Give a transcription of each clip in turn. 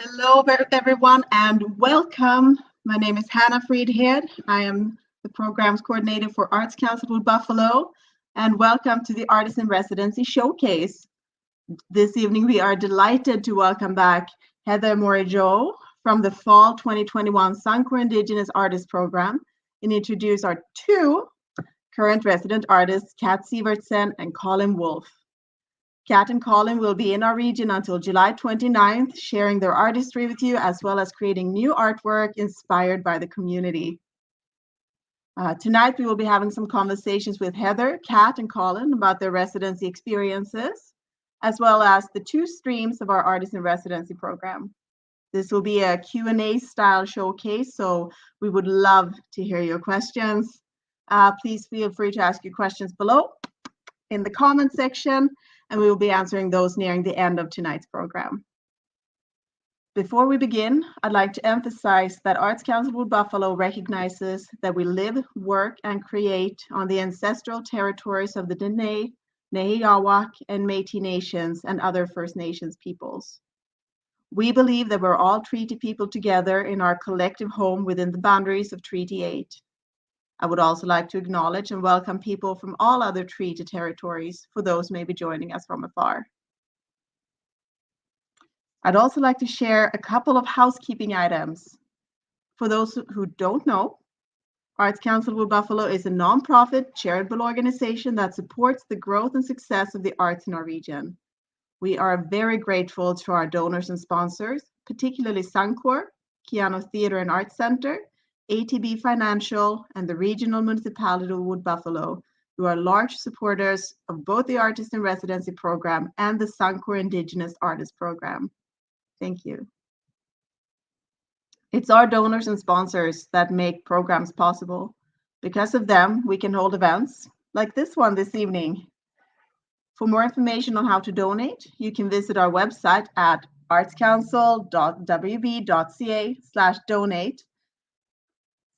Hello, everyone, and welcome. My name is Hannah Friedhead. I am the Programs Coordinator for Arts Council of Buffalo, and welcome to the Artist in Residency Showcase. This evening, we are delighted to welcome back Heather Morigeau from the Fall 2021 Suncor Indigenous Artist Program and introduce our two current resident artists, Kat Sivertsen and Colin Wolf. Kat and Colin will be in our region until July 29th, sharing their artistry with you, as well as creating new artwork inspired by the community. Tonight, we will be having some conversations with Heather, Kat, and Colin about their residency experiences, as well as the two streams of our Artist in Residency program. This will be a Q&A style showcase, so we would love to hear your questions. Please feel free to ask your questions below in the comment section, and we will be answering those nearing the end of tonight's program. Before we begin, I'd like to emphasize that Arts Council of Buffalo recognizes that we live, work, and create on the ancestral territories of the Dene, Nehiyawak, and Métis Nations and other First Nations peoples. We believe that we're all Treaty people together in our collective home within the boundaries of Treaty 8. I would also like to acknowledge and welcome people from all other treaty territories for those who may be joining us from afar. I'd also like to share a couple of housekeeping items. For those who don't know, Arts Council of Buffalo is a nonprofit charitable organization that supports the growth and success of the arts in our region. We are very grateful to our donors and sponsors, particularly Suncor, Keanu Theatre and Arts Center, ATB Financial, and the Regional Municipality of Wood Buffalo, who are large supporters of both the Artist in Residency program and the Suncor Indigenous Artist Program. Thank you. It's our donors and sponsors that make programs possible. Because of them, we can hold events like this one this evening. For more information on how to donate, you can visit our website at artscouncil.wb.ca/donate.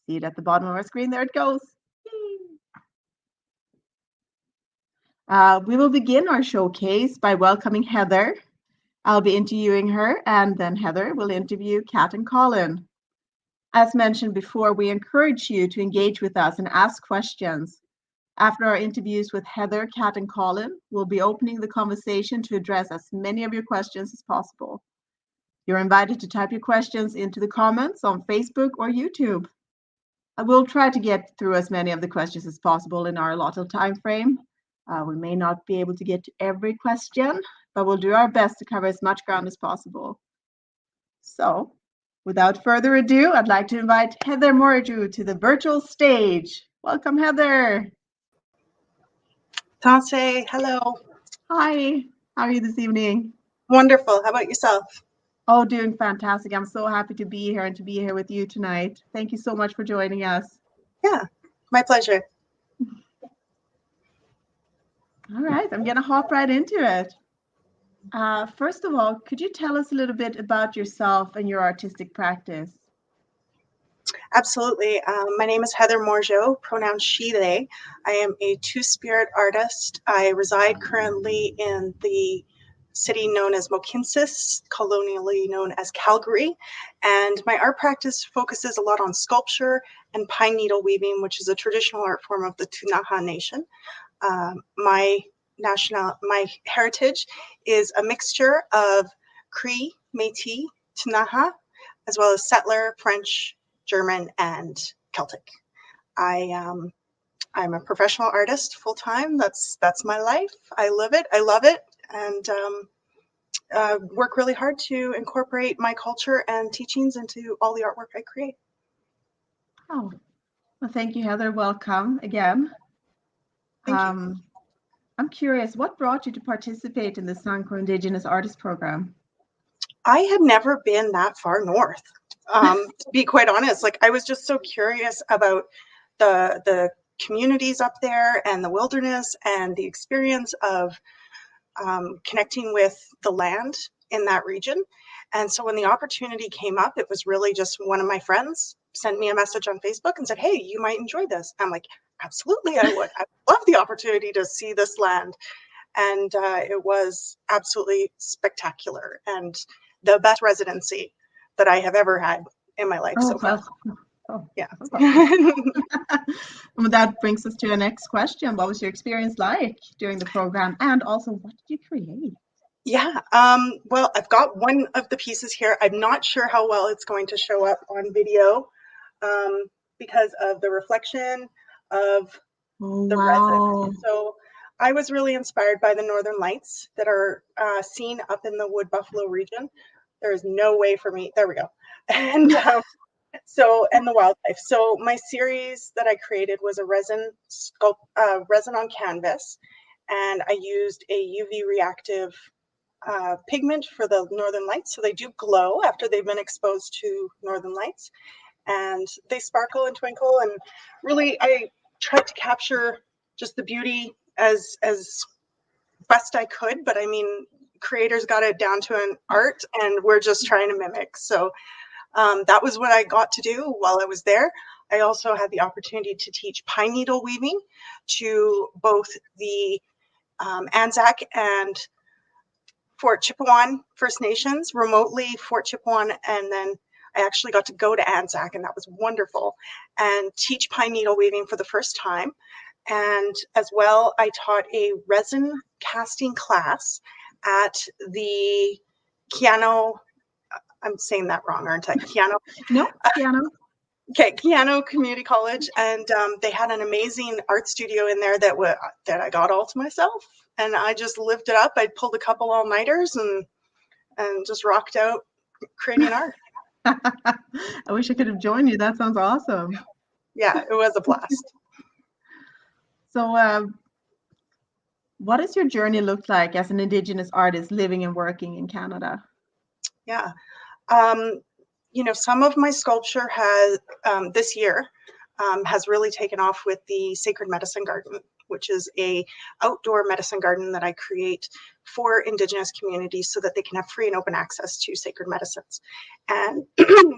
See it at the bottom of our screen. There it goes. We will begin our showcase by welcoming Heather. I'll be interviewing her, and then Heather will interview Kat and Colin. As mentioned before, we encourage you to engage with us and ask questions. After our interviews with Heather, Kat, and Colin, we'll be opening the conversation to address as many of your questions as possible. You're invited to type your questions into the comments on Facebook or YouTube. I will try to get through as many of the questions as possible in our allotted time frame. We may not be able to get to every question, but we'll do our best to cover as much ground as possible. So, without further ado, I'd like to invite Heather Morigeau to the virtual stage. Welcome, Heather. Tanshe, hello. Hi, how are you this evening? Wonderful. How about yourself? Oh, doing fantastic. I'm so happy to be here and to be here with you tonight. Thank you so much for joining us. Yeah, my pleasure. All right, I'm going to hop right into it. First of all, could you tell us a little bit about yourself and your artistic practice? Absolutely. My name is Heather Morigeau, pronouns she, they. I am a two-spirit artist. I reside currently in the city known as Mohkinstsis, colonially known as Calgary. And my art practice focuses a lot on sculpture and pine needle weaving, which is a traditional art form of the Ktunaxa Nation. My heritage is a mixture of Cree, Métis, Ktunaxa, as well as settler, French, German, and Celtic. I'm a professional artist full time. That's my life. I live it. I love it, and work really hard to incorporate my culture and teachings into all the artwork I create. Oh, well, thank you, Heather. Welcome again. Thank you. I'm curious, what brought you to participate in the Suncor Indigenous Artist Program? I had never been that far north, to be quite honest. Like, I was just so curious about the communities up there and the wilderness and the experience of connecting with the land in that region. And so when the opportunity came up, it was really just one of my friends sent me a message on Facebook and said, "Hey, you might enjoy this." I'm like, absolutely, I would. I love the opportunity to see this land. And it was absolutely spectacular and the best residency that I have ever had in my life so far. Yeah. Well, that brings us to the next question. What was your experience like during the program? And also, what did you create? Yeah, well, I've got one of the pieces here. I'm not sure how well it's going to show up on video because of the reflection of the resin. So I was really inspired by the northern lights that are seen up in the Wood Buffalo region. There is no way for me. There we go. And and the wildlife. So my series that I created was a resin on canvas, and I used a UV reactive pigment for the northern lights. So they do glow after they've been exposed to northern lights, and they sparkle and twinkle. And really, I tried to capture just the beauty as best I could. But I mean, creators got it down to an art, and we're just trying to mimic. So that was what I got to do while I was there. I also had the opportunity to teach pine needle weaving to both the Anzac and Fort Chipewyan First Nations, remotely Fort Chipewyan, and then I actually got to go to Anzac, and that was wonderful, and teach pine needle weaving for the first time. And as well, I taught a resin casting class at the Keano, I'm saying that wrong, aren't I? Keano? No, Keano. Okay, Keano Community College, and they had an amazing art studio in there that I got all to myself, and I just lived it up. I pulled a couple all-nighters and just rocked out creating art. I wish I could have joined you. That sounds awesome. Yeah, it was a blast. So, what does your journey look like as an Indigenous artist living and working in Canada? Yeah. You know, some of my sculpture has this year has really taken off with the Sacred Medicine Garden, which is a outdoor medicine garden that I create for Indigenous communities so that they can have free and open access to sacred medicines. And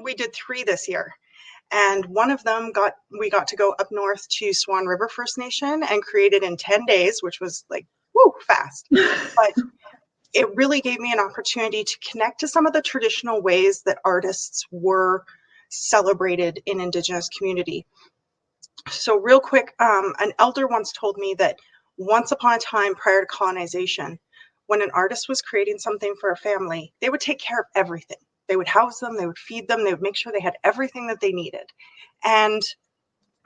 we did 3 this year. And one of them we got to go up north to Swan River First Nation and create it in 10 days, which was like, woo, fast. But it really gave me an opportunity to connect to some of the traditional ways that artists were celebrated in Indigenous community. So real quick, an elder once told me that once upon a time prior to colonization, when an artist was creating something for a family, they would take care of everything. They would house them, they would feed them, they would make sure they had everything that they needed. And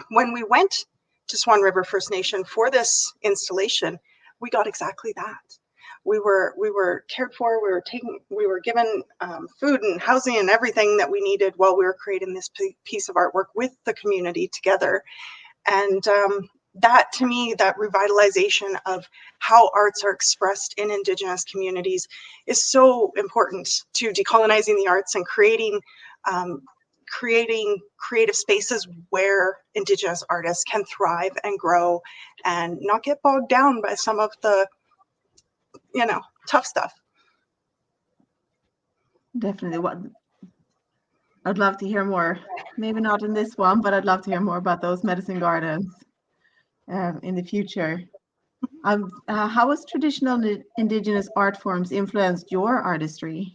when we went to Swan River First Nation for this installation, we got exactly that. We were cared for. We were given food and housing and everything that we needed while we were creating this piece of artwork with the community together. And that, to me, that revitalization of how arts are expressed in Indigenous communities is so important to decolonizing the arts and creating creative spaces where Indigenous artists can thrive and grow and not get bogged down by some of the tough stuff. Definitely. I'd love to hear more. Maybe not in this one, but I'd love to hear more about those medicine gardens in the future. How has traditional Indigenous art forms influenced your artistry?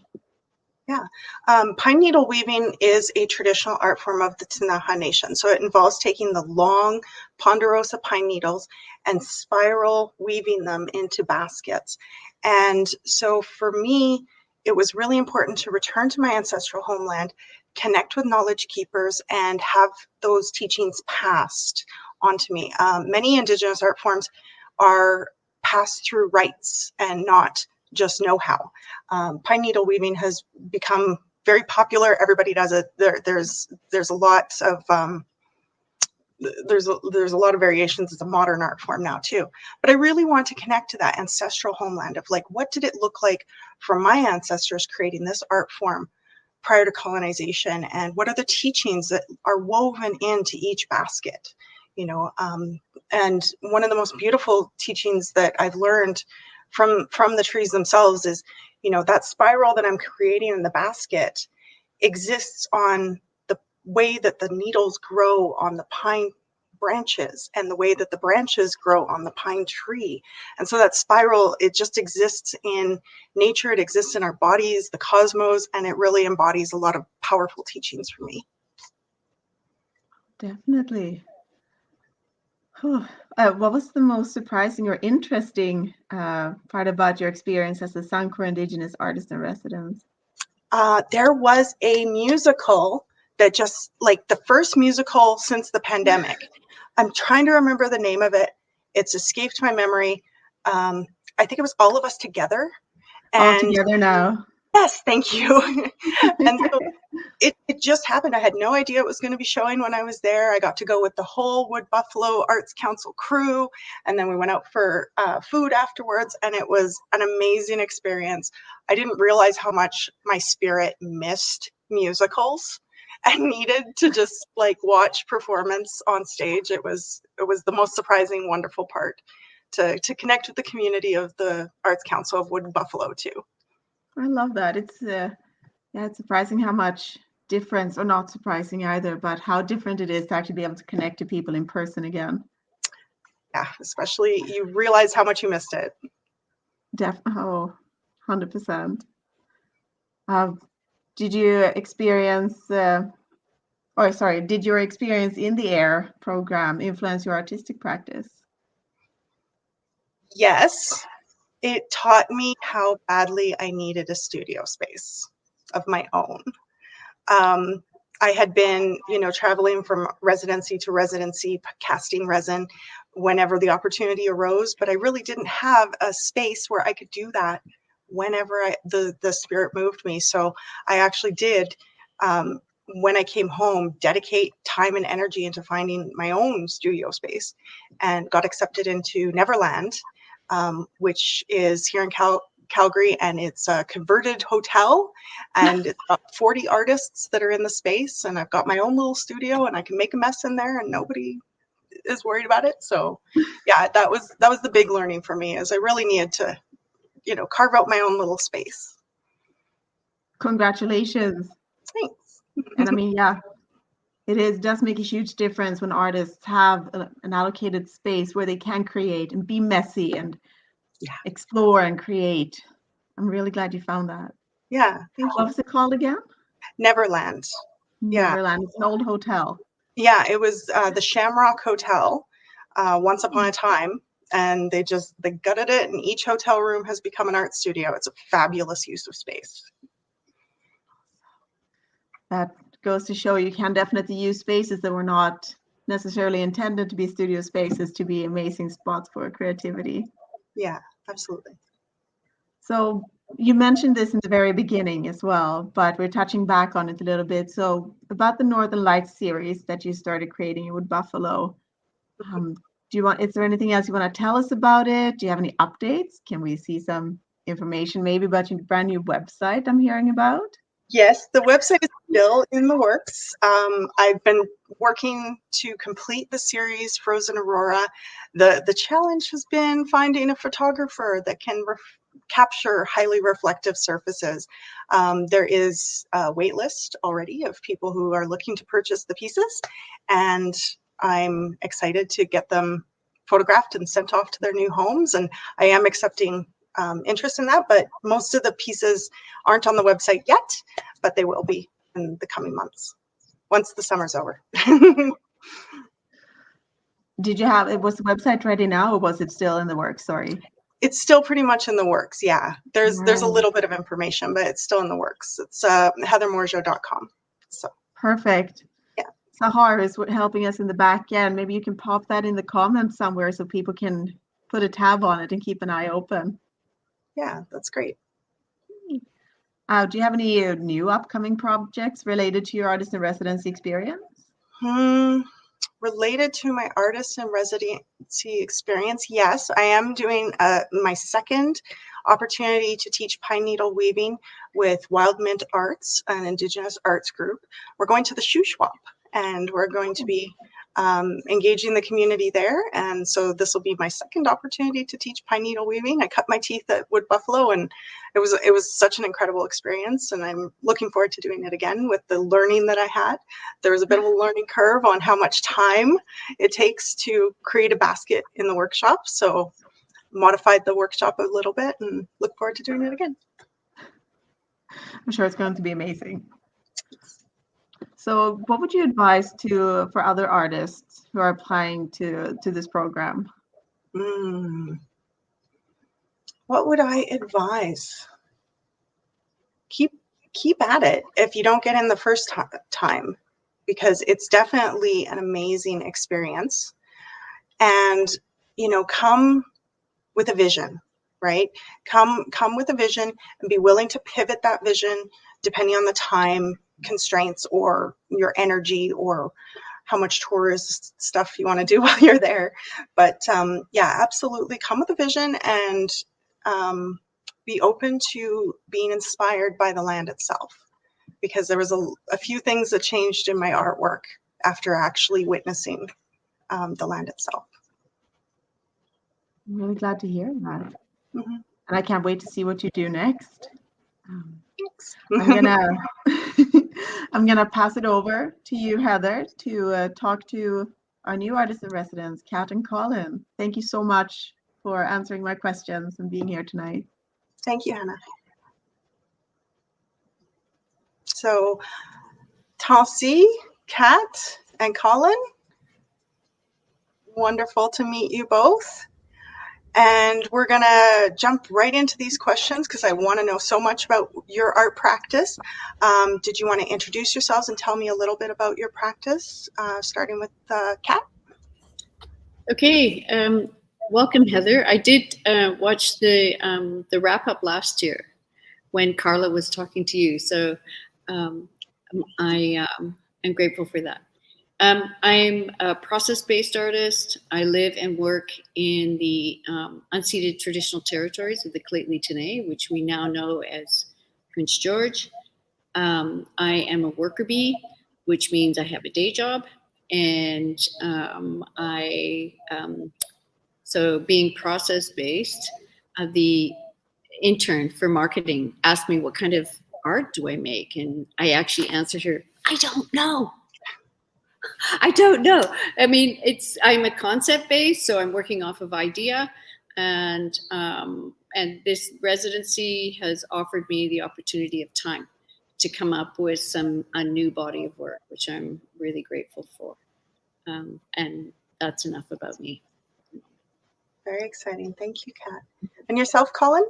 Yeah, pine needle weaving is a traditional art form of the Ktunaxa Nation. So it involves taking the long ponderosa pine needles and spiral weaving them into baskets. And so for me, it was really important to return to my ancestral homeland, connect with knowledge keepers, and have those teachings passed on to me. Many Indigenous art forms are passed through rites and not just know-how. Pine needle weaving has become very popular. Everybody does it. There's a lot of there's a lot of variations. It's a modern art form now too. But I really want to connect to that ancestral homeland of like, what did it look like for my ancestors creating this art form prior to colonization, and what are the teachings that are woven into each basket? You know, and one of the most beautiful teachings that I've learned from the trees themselves is, you know, that spiral that I'm creating in the basket exists on the way that the needles grow on the pine branches and the way that the branches grow on the pine tree. And so that spiral, it just exists in nature, it exists in our bodies, the cosmos, and it really embodies a lot of powerful teachings for me. Definitely. What was the most surprising or interesting part about your experience as a Suncor Indigenous Artist in Residence? There was a musical that just like the first musical since the pandemic. I'm trying to remember the name of it. It's escaped my memory. I think it was All of Us Together. All And together now. yes, thank you. And so it just happened. I had no idea it was going to be showing when I was there. I got to go with the whole Wood Buffalo Arts Council crew, and then we went out for food afterwards, and it was an amazing experience. I didn't realize how much my spirit missed musicals and needed to just like watch performance on stage. It was the most surprising, wonderful part to connect with the community of the Arts Council of Wood Buffalo too. I love that. It's it's surprising how much difference, or not surprising either, but how different it is to actually be able to connect to people in person again. Yeah, especially you realize how much you missed it. Oh, 100%. Did you experience, did your experience in the AIR program influence your artistic practice? Yes, it taught me how badly I needed a studio space of my own. I had been, you know, traveling from residency to residency, casting resin whenever the opportunity arose, but I really didn't have a space where I could do that whenever the spirit moved me. So I actually did, when I came home, dedicate time and energy into finding my own studio space, and got accepted into Neverland, which is here in Calgary, and it's a converted hotel, and it's got 40 artists that are in the space, and I've got my own little studio, and I can make a mess in there and nobody is worried about it. So yeah, that was the big learning for me, is I really needed to, you know, carve out my own little space. Congratulations. Thanks. And I mean, yeah, it does make a huge difference when artists have an allocated space where they can create and be messy and explore and create. I'm really glad you found that. Yeah, thank you. What was it called again? Neverland. Yeah. Neverland. It's an old hotel. Yeah, it was the Shamrock Hotel once upon a time, and they gutted it, and each hotel room has become an art studio. It's a fabulous use of space. That goes to show you can definitely use spaces that were not necessarily intended to be studio spaces to be amazing spots for creativity. Yeah, absolutely. So you mentioned this in the very beginning as well, but we're touching back on it a little bit. So about the Northern Lights series that you started creating with Buffalo, is there anything else you want to tell us about it? Do you have any updates? Can we see some information maybe about your brand new website I'm hearing about? Yes, the website is still in the works. I've been working to complete the series Frozen Aurora. The challenge has been finding a photographer that can capture highly reflective surfaces. There is a wait list already of people who are looking to purchase the pieces, and I'm excited to get them photographed and sent off to their new homes. And I am accepting interest in that, but most of the pieces aren't on the website yet, but they will be in the coming months once the summer's over. Was the website ready now, or was it still in the works? Sorry. It's still pretty much in the works. Yeah, there's a little bit of information, but it's still in the works. It's heathermorigeau.com. So perfect. Yeah. Sahar is helping us in the back end. Maybe you can pop that in the comments somewhere so people can put a tab on it and keep an eye open. Yeah, that's great. Do you have any new upcoming projects related to your artist in residency experience? Related to my artist in residency experience, yes, I am doing my second opportunity to teach pine needle weaving with Wild Mint Arts, an Indigenous arts group. We're going to the shoe swap, and we're going to be engaging the community there. And so this will be my second opportunity to teach pine needle weaving. I cut my teeth at Wood Buffalo, and it was such an incredible experience, and I'm looking forward to doing it again with the learning that I had. There was a bit of a learning curve on how much time it takes to create a basket in the workshop, so modified the workshop a little bit and look forward to doing it again. I'm sure it's going to be amazing. So what would you advise for other artists who are applying to this program? What would I advise? Keep at it if you don't get in the first time, because it's definitely an amazing experience. And come with a vision, right? Come with a vision and be willing to pivot that vision depending on the time constraints or your energy or how much tourist stuff you want to do while you're there. But yeah, absolutely come with a vision and be open to being inspired by the land itself, because there was a few things that changed in my artwork after actually witnessing the land itself. I'm really glad to hear that. Mm-hmm. And I can't wait to see what you do next. Thanks. I'm gonna pass it over to you, Heather, to talk to our new artists in residence, Kat and Colin. Thank you so much for answering my questions and being here tonight. Thank you, Hannah. So, Tassie, Kat, and Colin, wonderful to meet you both. And we're going to jump right into these questions because I want to know so much about your art practice. Did you want to introduce yourselves and tell me a little bit about your practice, starting with Kat? Okay. Welcome, Heather. I did watch the wrap-up last year when Carla was talking to you. So I'm grateful for that. I'm a process-based artist. I live and work in the unceded traditional territories of the Lheidli-T'enneh, which we now know as Prince George. I am a worker bee, which means I have a day job. And so being process-based, the intern for marketing asked me, what kind of art do I make? And I actually answered her, I don't know. I don't know. I mean, I'm a concept based, so I'm working off of idea, and this residency has offered me the opportunity of time to come up with a new body of work, which I'm really grateful for. And that's enough about me. Very exciting. Thank you, Kat. And yourself, Colin?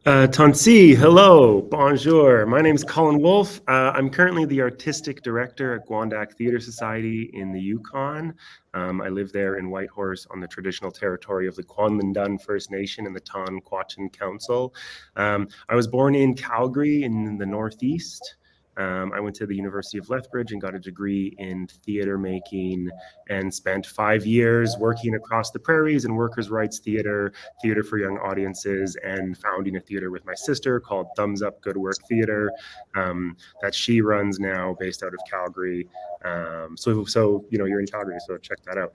Tansi, hello, bonjour. My name is Colin Wolf. I'm currently the artistic director at Guandac Theatre Society in the Yukon. I live there in Whitehorse on the traditional territory of the Kwanlindun First Nation and the Ton Quachin Council. I was born in Calgary in the Northeast. I went to the University of Lethbridge and got a degree in theater making and spent 5 years working across the prairies in workers' rights theater for young audiences, and founding a theater with my sister called Thumbs Up Good Work Theater that she runs now, based out of Calgary. So you're in Calgary, so check that out.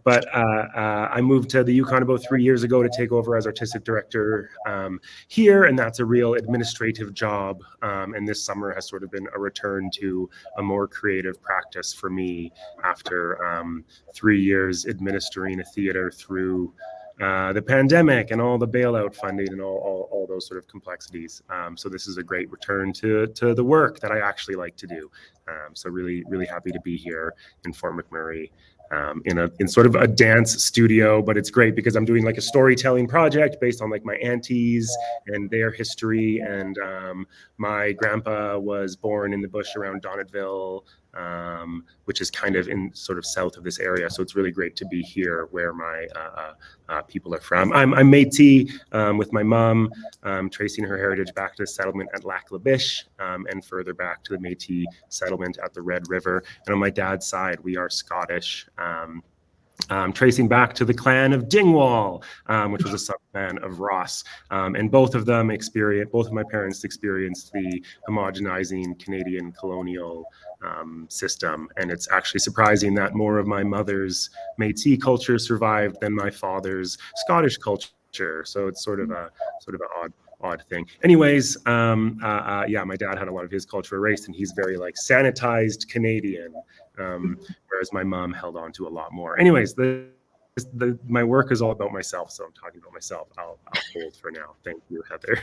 But I moved to the Yukon about 3 years ago to take over as artistic director here, and that's a real administrative job. And this summer has sort of been a return to a more creative practice for me after 3 years administering a theater through the pandemic and all the bailout funding and all those sort of complexities. So this is a great return to the work that I actually like to do. So really happy to be here in Fort McMurray in sort of a dance studio, but it's great because I'm doing like a storytelling project based on like my aunties and their history. And my grandpa was born in the bush around Donnetville, which is kind of in sort of south of this area. So it's really great to be here where my people are from. I'm Métis with my mom, tracing her heritage back to the settlement at Lac La Biche and further back to the Métis settlement at the Red River. And on my dad's side, we are Scottish. Tracing back to the clan of Dingwall, which was a sub-clan of Ross. And both of my parents experienced the homogenizing Canadian colonial system. And it's actually surprising that more of my mother's Métis culture survived than my father's Scottish culture. So it's sort of an odd thing. Anyways, my dad had a lot of his culture erased, and he's very like sanitized Canadian, whereas my mom held on to a lot more. Anyways, my work is all about myself, so I'm talking about myself. I'll hold for now. Thank you, Heather.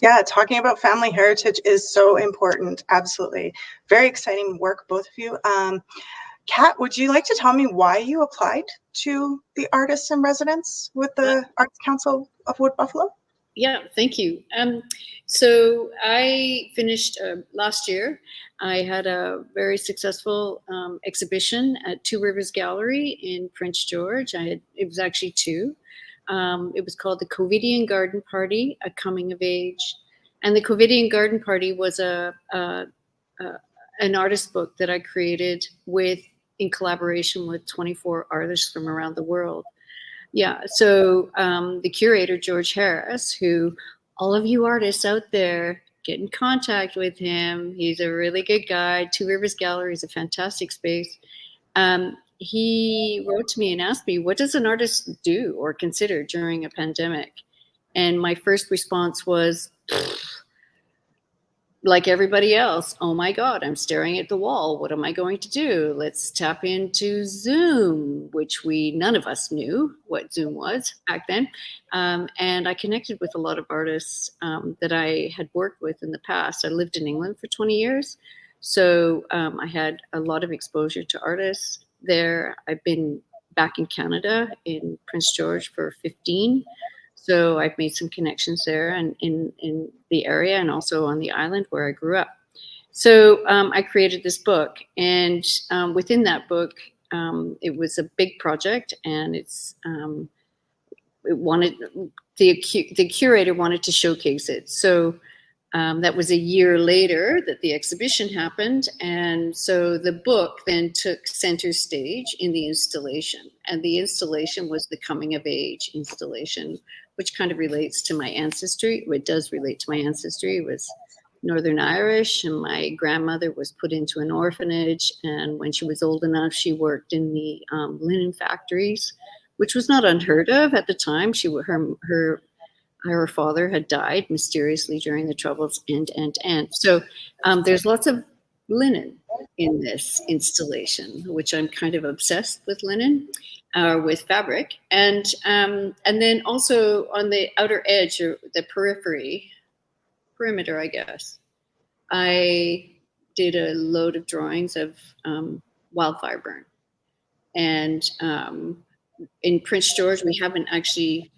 Yeah, talking about family heritage is so important. Absolutely. Very exciting work, both of you. Kat, would you like to tell me why you applied to the Artists in Residence with the Arts Council of Wood Buffalo? Yeah, thank you. So I finished last year. I had a very successful exhibition at Two Rivers Gallery in Prince George. It was actually two. It was called the Covidian Garden Party, a coming of age. And the Covidian Garden Party was an artist book that I created in collaboration with 24 artists from around the world. Yeah, so the curator, George Harris, who all of you artists out there, get in contact with him. He's a really good guy. Two Rivers Gallery is a fantastic space. He wrote to me and asked me, what does an artist do or consider during a pandemic? And my first response was, like everybody else, oh my God, I'm staring at the wall. What am I going to do? Let's tap into Zoom, which none of us knew what Zoom was back then. And I connected with a lot of artists that I had worked with in the past. I lived in England for 20 years. So I had a lot of exposure to artists there. I've been back in Canada in Prince George for 15. So I've made some connections there and in the area and also on the island where I grew up. So I created this book, and within that book, it was a big project, and the curator wanted to showcase it. So that was a year later that the exhibition happened, and so the book then took center stage in the installation, and the installation was the coming of age installation, which kind of relates to my ancestry. It does relate to my ancestry. It was Northern Irish, and my grandmother was put into an orphanage, and when she was old enough, she worked in the linen factories, which was not unheard of at the time. Her father had died mysteriously during the Troubles, and. So there's lots of linen in this installation, which I'm kind of obsessed with linen, with fabric. And then also on the outer edge, or the perimeter, I guess, I did a load of drawings of wildfire burn. And in Prince George, we haven't actually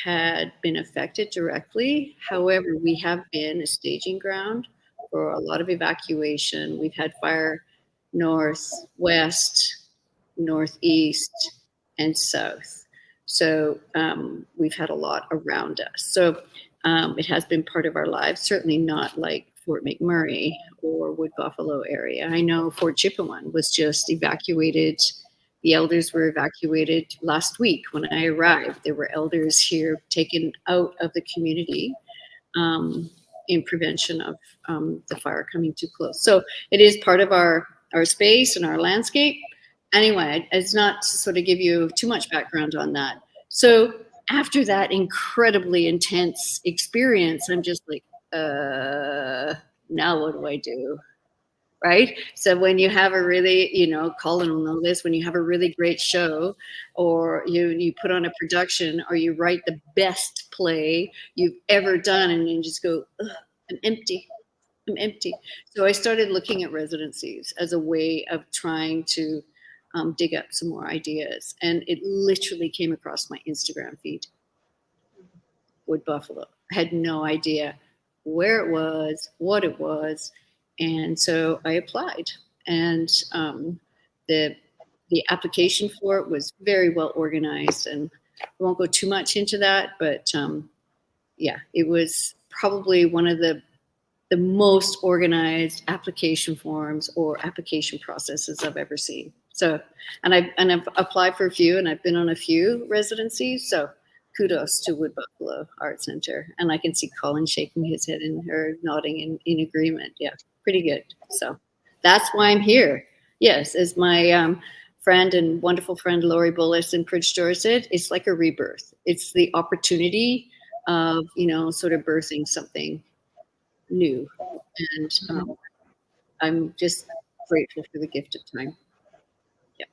had been affected directly. However, we have been a staging ground for a lot of evacuation. We've had fire north, west, northeast, and south. So we've had a lot around us. So it has been part of our lives, certainly not like Fort McMurray or Wood Buffalo area. I know Fort Chipewyan was just evacuated. The elders were evacuated last week when I arrived. There were elders here taken out of the community in prevention of the fire coming too close. So it is part of our space and our landscape. Anyway, it's not to sort of give you too much background on that. So after that incredibly intense experience, I'm just like, now what do I do? Right? So when you have a really, Colin will know this, when you have a really great show, or you put on a production, or you write the best play you've ever done, and you just go, I'm empty. So I started looking at residencies as a way of trying to dig up some more ideas. And it literally came across my Instagram feed. Wood Buffalo. I had no idea where it was, what it was. And so I applied, and the application for it was very well organized, and I won't go too much into that, but yeah, it was probably one of the most organized application forms or application processes I've ever seen. So, and I've applied for a few, and I've been on a few residencies. So kudos to Wood Buffalo Art Center. And I can see Colin shaking his head and her nodding in agreement. Yeah, pretty good. So that's why I'm here. Yes, as my friend and wonderful friend Lori Bullis in Pridge Store said, it's like a rebirth. It's the opportunity of, sort of birthing something new. And I'm just grateful for the gift of time. Yeah.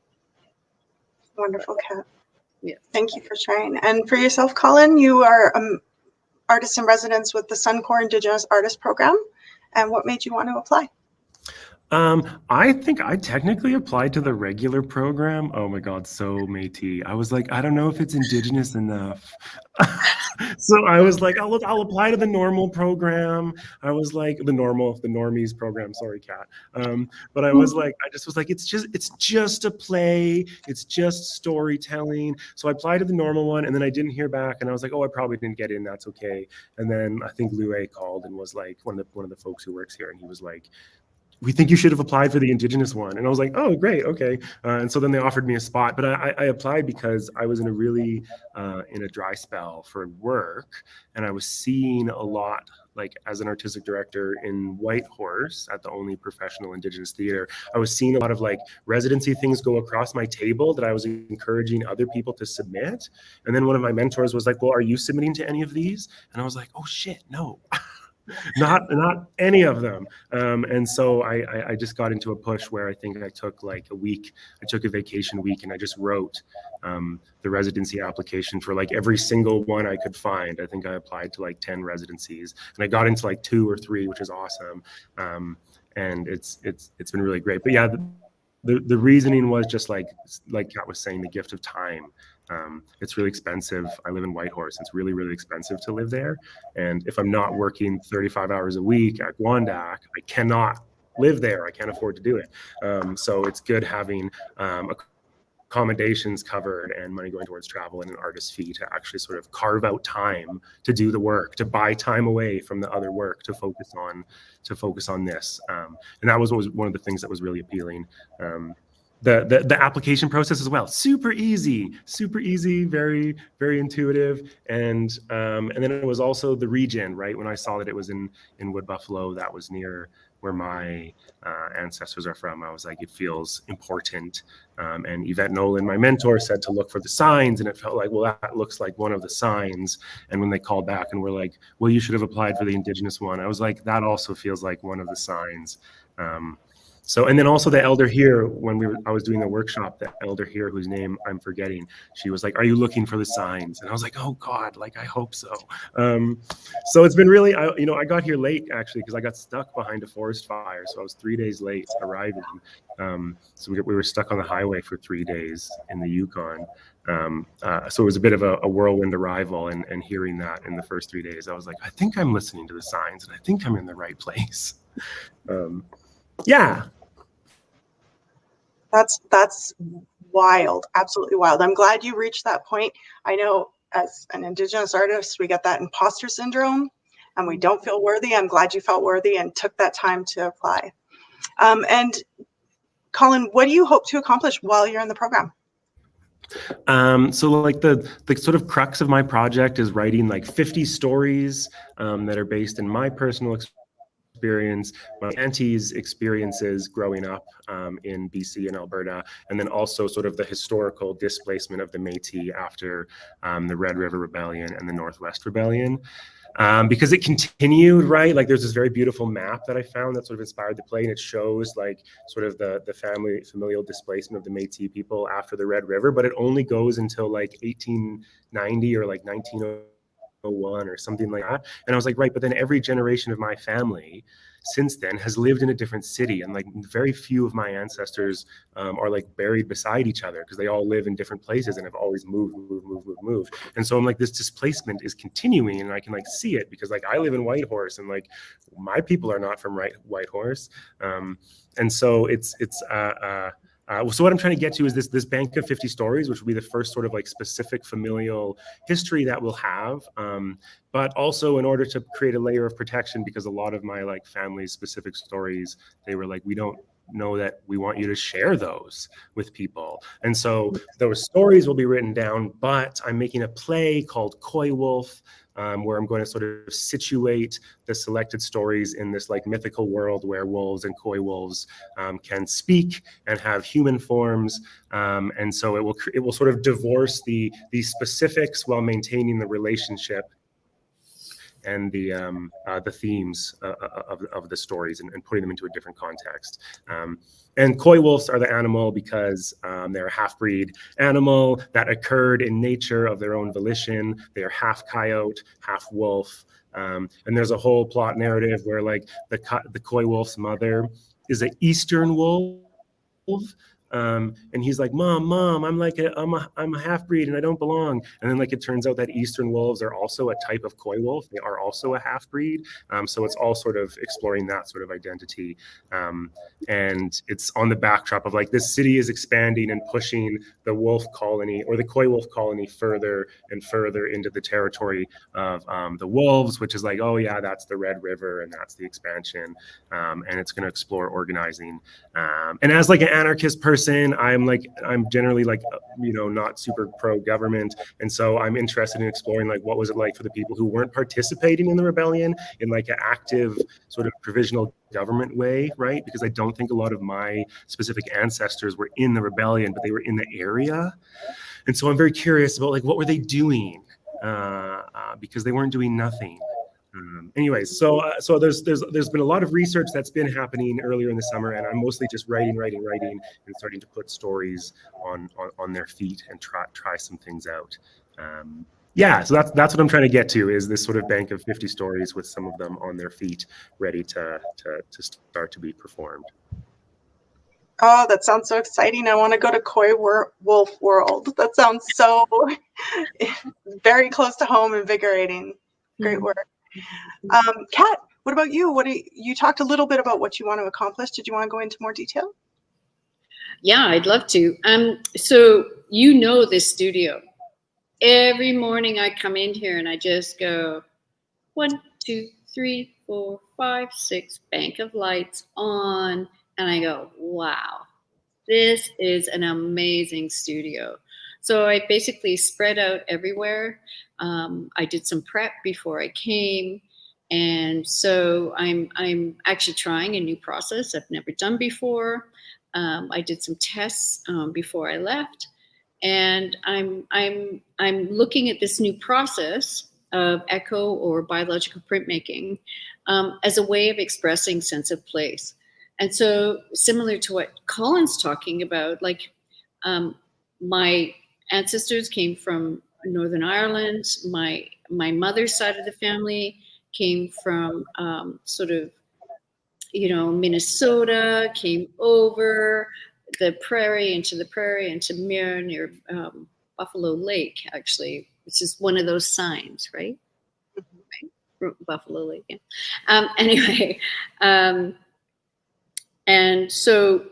Wonderful, Kat. Yeah. Thank you for sharing. And for yourself, Colin, you are artist in residence with the Suncor Indigenous Artist Program. And what made you want to apply? I think I technically applied to the regular program. Oh my God, so Métis. I was like, I don't know if it's Indigenous enough. So I was like, I'll apply to the normal program. I was like, the normies program. Sorry, Kat. But I was like, it's just a play. It's just storytelling. So I applied to the normal one, and then I didn't hear back, and I was like, oh, I probably didn't get in. That's okay. And then I think Louis called and was like, one of the folks who works here, and he was like, we think you should have applied for the Indigenous one. And I was like, oh, great. Okay. And so then they offered me a spot, but I applied because I was in a really, in a dry spell for work. And I was seeing a lot, like as an artistic director in Whitehorse at the only professional Indigenous theater, I was seeing a lot of like residency things go across my table that I was encouraging other people to submit. And then one of my mentors was like, well, are you submitting to any of these? And I was like, oh shit, no. Not any of them. And so I just got into a push where I think I took like a week. I took a vacation week, and I just wrote the residency application for like every single one I could find. I think I applied to like 10 residencies, and I got into like 2 or 3, which is awesome. And it's been really great. But yeah, the reasoning was just like Kat was saying, the gift of time. It's really expensive. I live in Whitehorse. It's really, really expensive to live there. And if I'm not working 35 hours a week at Guandac, I cannot live there. I can't afford to do it. So it's good having accommodations covered and money going towards travel and an artist fee to actually sort of carve out time to do the work, to buy time away from the other work to focus on this. And that was one of the things that was really appealing. The application process as well, super easy, very, very intuitive. And then it was also the region, right? When I saw that it was in Wood Buffalo, that was near where my ancestors are from. I was like, it feels important. And Yvette Nolan, my mentor, said to look for the signs, and it felt like, well, that looks like one of the signs. And when they called back and were like, well, you should have applied for the Indigenous one, I was like, that also feels like one of the signs. So, and then also the elder here, I was doing the workshop, the elder here, whose name I'm forgetting, she was like, are you looking for the signs? And I was like, oh God, like, I hope so. So it's been really, I got here late actually, because I got stuck behind a forest fire. So I was 3 days late arriving. So we were stuck on the highway for 3 days in the Yukon. So it was a bit of a whirlwind arrival, and hearing that in the first 3 days, I was like, I think I'm listening to the signs, and I think I'm in the right place. Yeah. That's wild, absolutely wild. I'm glad you reached that point. I know as an Indigenous artist, we get that imposter syndrome and we don't feel worthy. I'm glad you felt worthy and took that time to apply. And Colin, what do you hope to accomplish while you're in the program? So like the sort of crux of my project is writing like 50 stories that are based in my personal experience, my auntie's experiences growing up in BC and Alberta, and then also sort of the historical displacement of the Métis after the Red River Rebellion and the Northwest Rebellion. Because it continued, right? Like there's this very beautiful map that I found that sort of inspired the play, and it shows like sort of the familial displacement of the Métis people after the Red River, but it only goes until like 1890 or like 1901 or something like that. And I was like, right, but then every generation of my family since then has lived in a different city, and like very few of my ancestors are like buried beside each other because they all live in different places and have always moved. And so I'm like, this displacement is continuing, and I can like see it because like I live in Whitehorse, and like my people are not from Whitehorse, and so so what I'm trying to get to is this bank of 50 stories, which will be the first sort of like specific familial history that we'll have. But also in order to create a layer of protection, because a lot of my like family's specific stories, they were like, we don't know that we want you to share those with people. And so those stories will be written down, but I'm making a play called Coy Wolf, where I'm going to sort of situate the selected stories in this like mythical world where wolves and coy wolves can speak and have human forms. And so it will sort of divorce the specifics while maintaining the relationship and the themes of the stories and putting them into a different context. And coy wolves are the animal because they're a half-breed animal that occurred in nature of their own volition. They are half coyote, half wolf. And there's a whole plot narrative where like the coy wolf's mother is an eastern wolf. And he's like, mom, I'm a half-breed and I don't belong. And then like it turns out that eastern wolves are also a type of coy wolf. They are also a half-breed. So it's all sort of exploring that sort of identity. And it's on the backdrop of like this city is expanding and pushing the wolf colony or the coy wolf colony further and further into the territory of the wolves, which is like, oh yeah, that's the Red River and that's the expansion. And it's going to explore organizing. And as like an anarchist person, I'm generally like, not super pro-government. And so I'm interested in exploring like, what was it like for the people who weren't participating in the rebellion in like an active sort of provisional government way, right? Because I don't think a lot of my specific ancestors were in the rebellion, but they were in the area. And so I'm very curious about like, what were they doing? Because they weren't doing nothing. Anyways, so there's been a lot of research that's been happening earlier in the summer, and I'm mostly just writing, and starting to put stories on their feet and try some things out. So that's what I'm trying to get to, is this sort of bank of 50 stories with some of them on their feet, ready to start to be performed. Oh, that sounds so exciting. I want to go to Coy Wolf World. That sounds so very close to home, invigorating. Great work. Kat, what about you? You talked a little bit about what you want to accomplish. Did you want to go into more detail? Yeah, I'd love to. So this studio. Every morning I come in here and I just go 1, 2, 3, 4, 5, 6, bank of lights on, and I go, wow, this is an amazing studio. So I basically spread out everywhere. I did some prep before I came. And so I'm actually trying a new process I've never done before. I did some tests before I left, and I'm looking at this new process of echo or biological printmaking as a way of expressing sense of place. And so similar to what Colin's talking about, like my ancestors came from Northern Ireland. My mother's side of the family came from Minnesota, came over the prairie into Muir near Buffalo Lake, actually, which is one of those signs, right? Buffalo Lake, yeah. Anyway, and so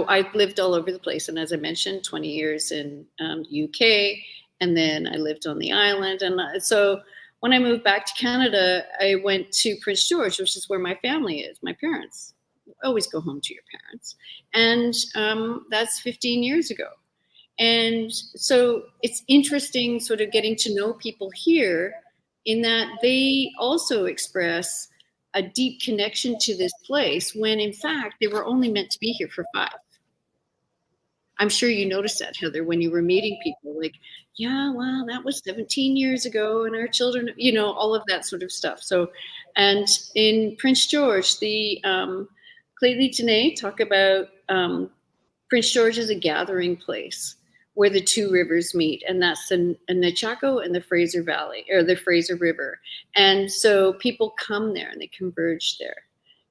I've lived all over the place. And as I mentioned, 20 years in UK, and then I lived on the island. And so when I moved back to Canada, I went to Prince George, which is where my family is, my parents. Always go home to your parents. And that's 15 years ago. And so it's interesting sort of getting to know people here in that they also express a deep connection to this place when in fact they were only meant to be here for 5. I'm sure you noticed that, Heather, when you were meeting people, like, yeah, well, that was 17 years ago, and our children, you know, all of that sort of stuff. So, and in Prince George, the Claylee Tenay talk about Prince George is a gathering place where the 2 rivers meet, and that's the Chaco and the Fraser Valley, or the Fraser River. And so people come there and they converge there.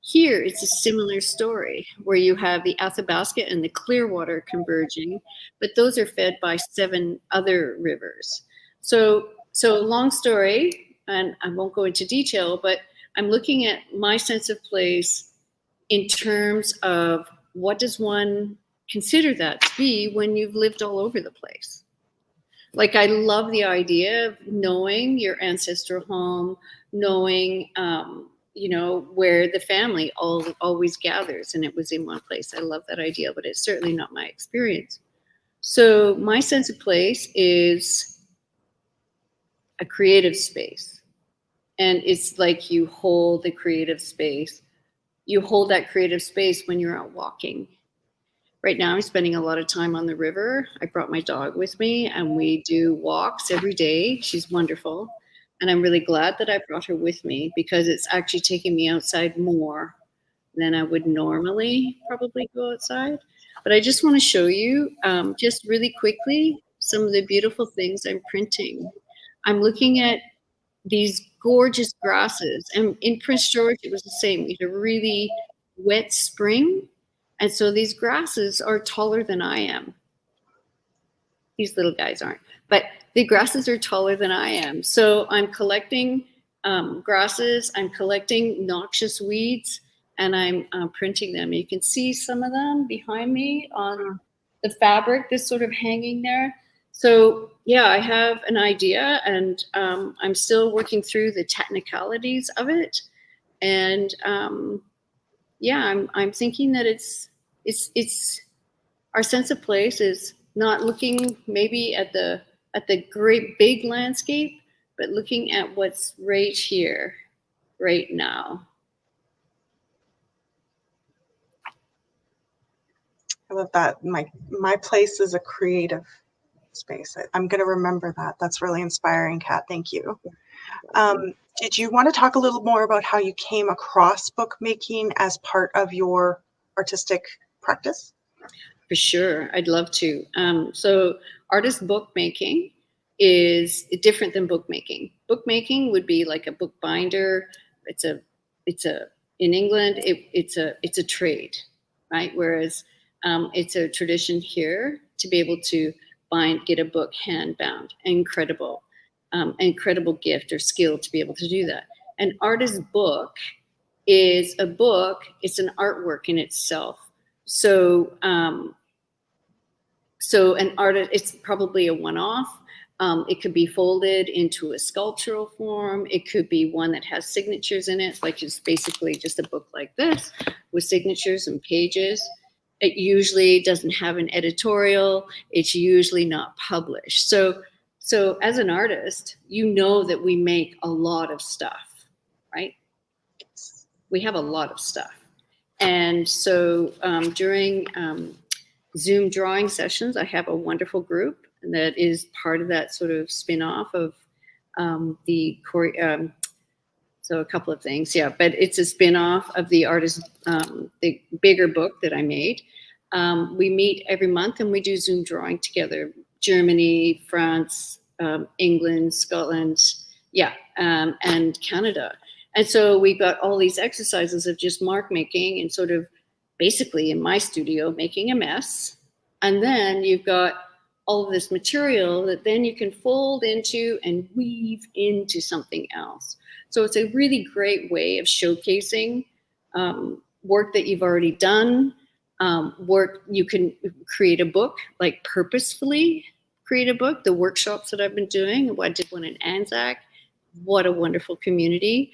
Here, it's a similar story where you have the Athabasca and the Clearwater converging, but those are fed by 7 other rivers. So long story, and I won't go into detail, but I'm looking at my sense of place in terms of what does one consider that to be when you've lived all over the place. Like, I love the idea of knowing your ancestral home, knowing, you know, where the family always gathers, and it was in one place. I love that idea, but it's certainly not my experience. So my sense of place is a creative space. And it's like you hold the creative space. You hold that creative space when you're out walking. Right now, I'm spending a lot of time on the river. I brought my dog with me, and we do walks every day. She's wonderful. And I'm really glad that I brought her with me because it's actually taking me outside more than I would normally probably go outside. But I just want to show you just really quickly some of the beautiful things I'm printing. I'm looking at these gorgeous grasses. And in Prince George, it was the same. We had a really wet spring. And so these grasses are taller than I am. These little guys aren't. But the grasses are taller than I am. So I'm collecting grasses, I'm collecting noxious weeds, and I'm printing them. You can see some of them behind me on the fabric that's sort of hanging there. So yeah, I have an idea, and I'm still working through the technicalities of it. And yeah, I'm thinking that it's our sense of place is not looking maybe at the great big landscape, but looking at what's right here, right now. I love that. My place is a creative space. I'm going to remember that. That's really inspiring, Kat. Thank you. Did you want to talk a little more about how you came across bookmaking as part of your artistic practice? For sure, I'd love to. So artist bookmaking is different than bookmaking. Bookmaking would be like a bookbinder. It's a in England, it's a trade, right? Whereas it's a tradition here to be able to get a book hand bound. Incredible gift or skill to be able to do that. An artist book is a book. It's an artwork in itself. So an artist, it's probably a one-off. It could be folded into a sculptural form. It could be one that has signatures in it, like it's basically just a book like this with signatures and pages. It usually doesn't have an editorial. It's usually not published. So as an artist, you know that we make a lot of stuff, right? We have a lot of stuff. And so during Zoom drawing sessions, I have a wonderful group that is part of that sort of spin-off of so a couple of things, yeah, but it's a spin-off of the artist, the bigger book that I made. We meet every month and we do Zoom drawing together. Germany, France, England, Scotland, yeah, and Canada. And so we got all these exercises of just mark making and sort of basically in my studio making a mess. And then you've got all of this material that then you can fold into and weave into something else. So it's a really great way of showcasing work that you've already done, work you can create a book, like purposefully create a book. The workshops that I've been doing, I did one in Anzac. What a wonderful community.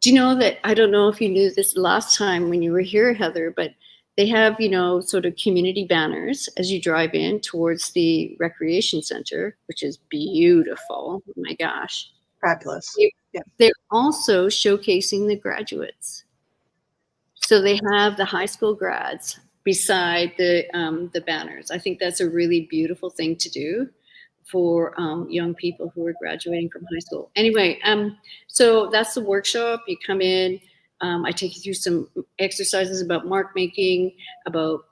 Do you know that, I don't know if you knew this last time when you were here, Heather, but they have, sort of community banners as you drive in towards the recreation center, which is beautiful. Oh my gosh. Fabulous. Yeah. They're also showcasing the graduates. So they have the high school grads beside the banners. I think that's a really beautiful thing to do for young people who are graduating from high school. Anyway, so that's the workshop. You come in. I take you through some exercises about mark making, about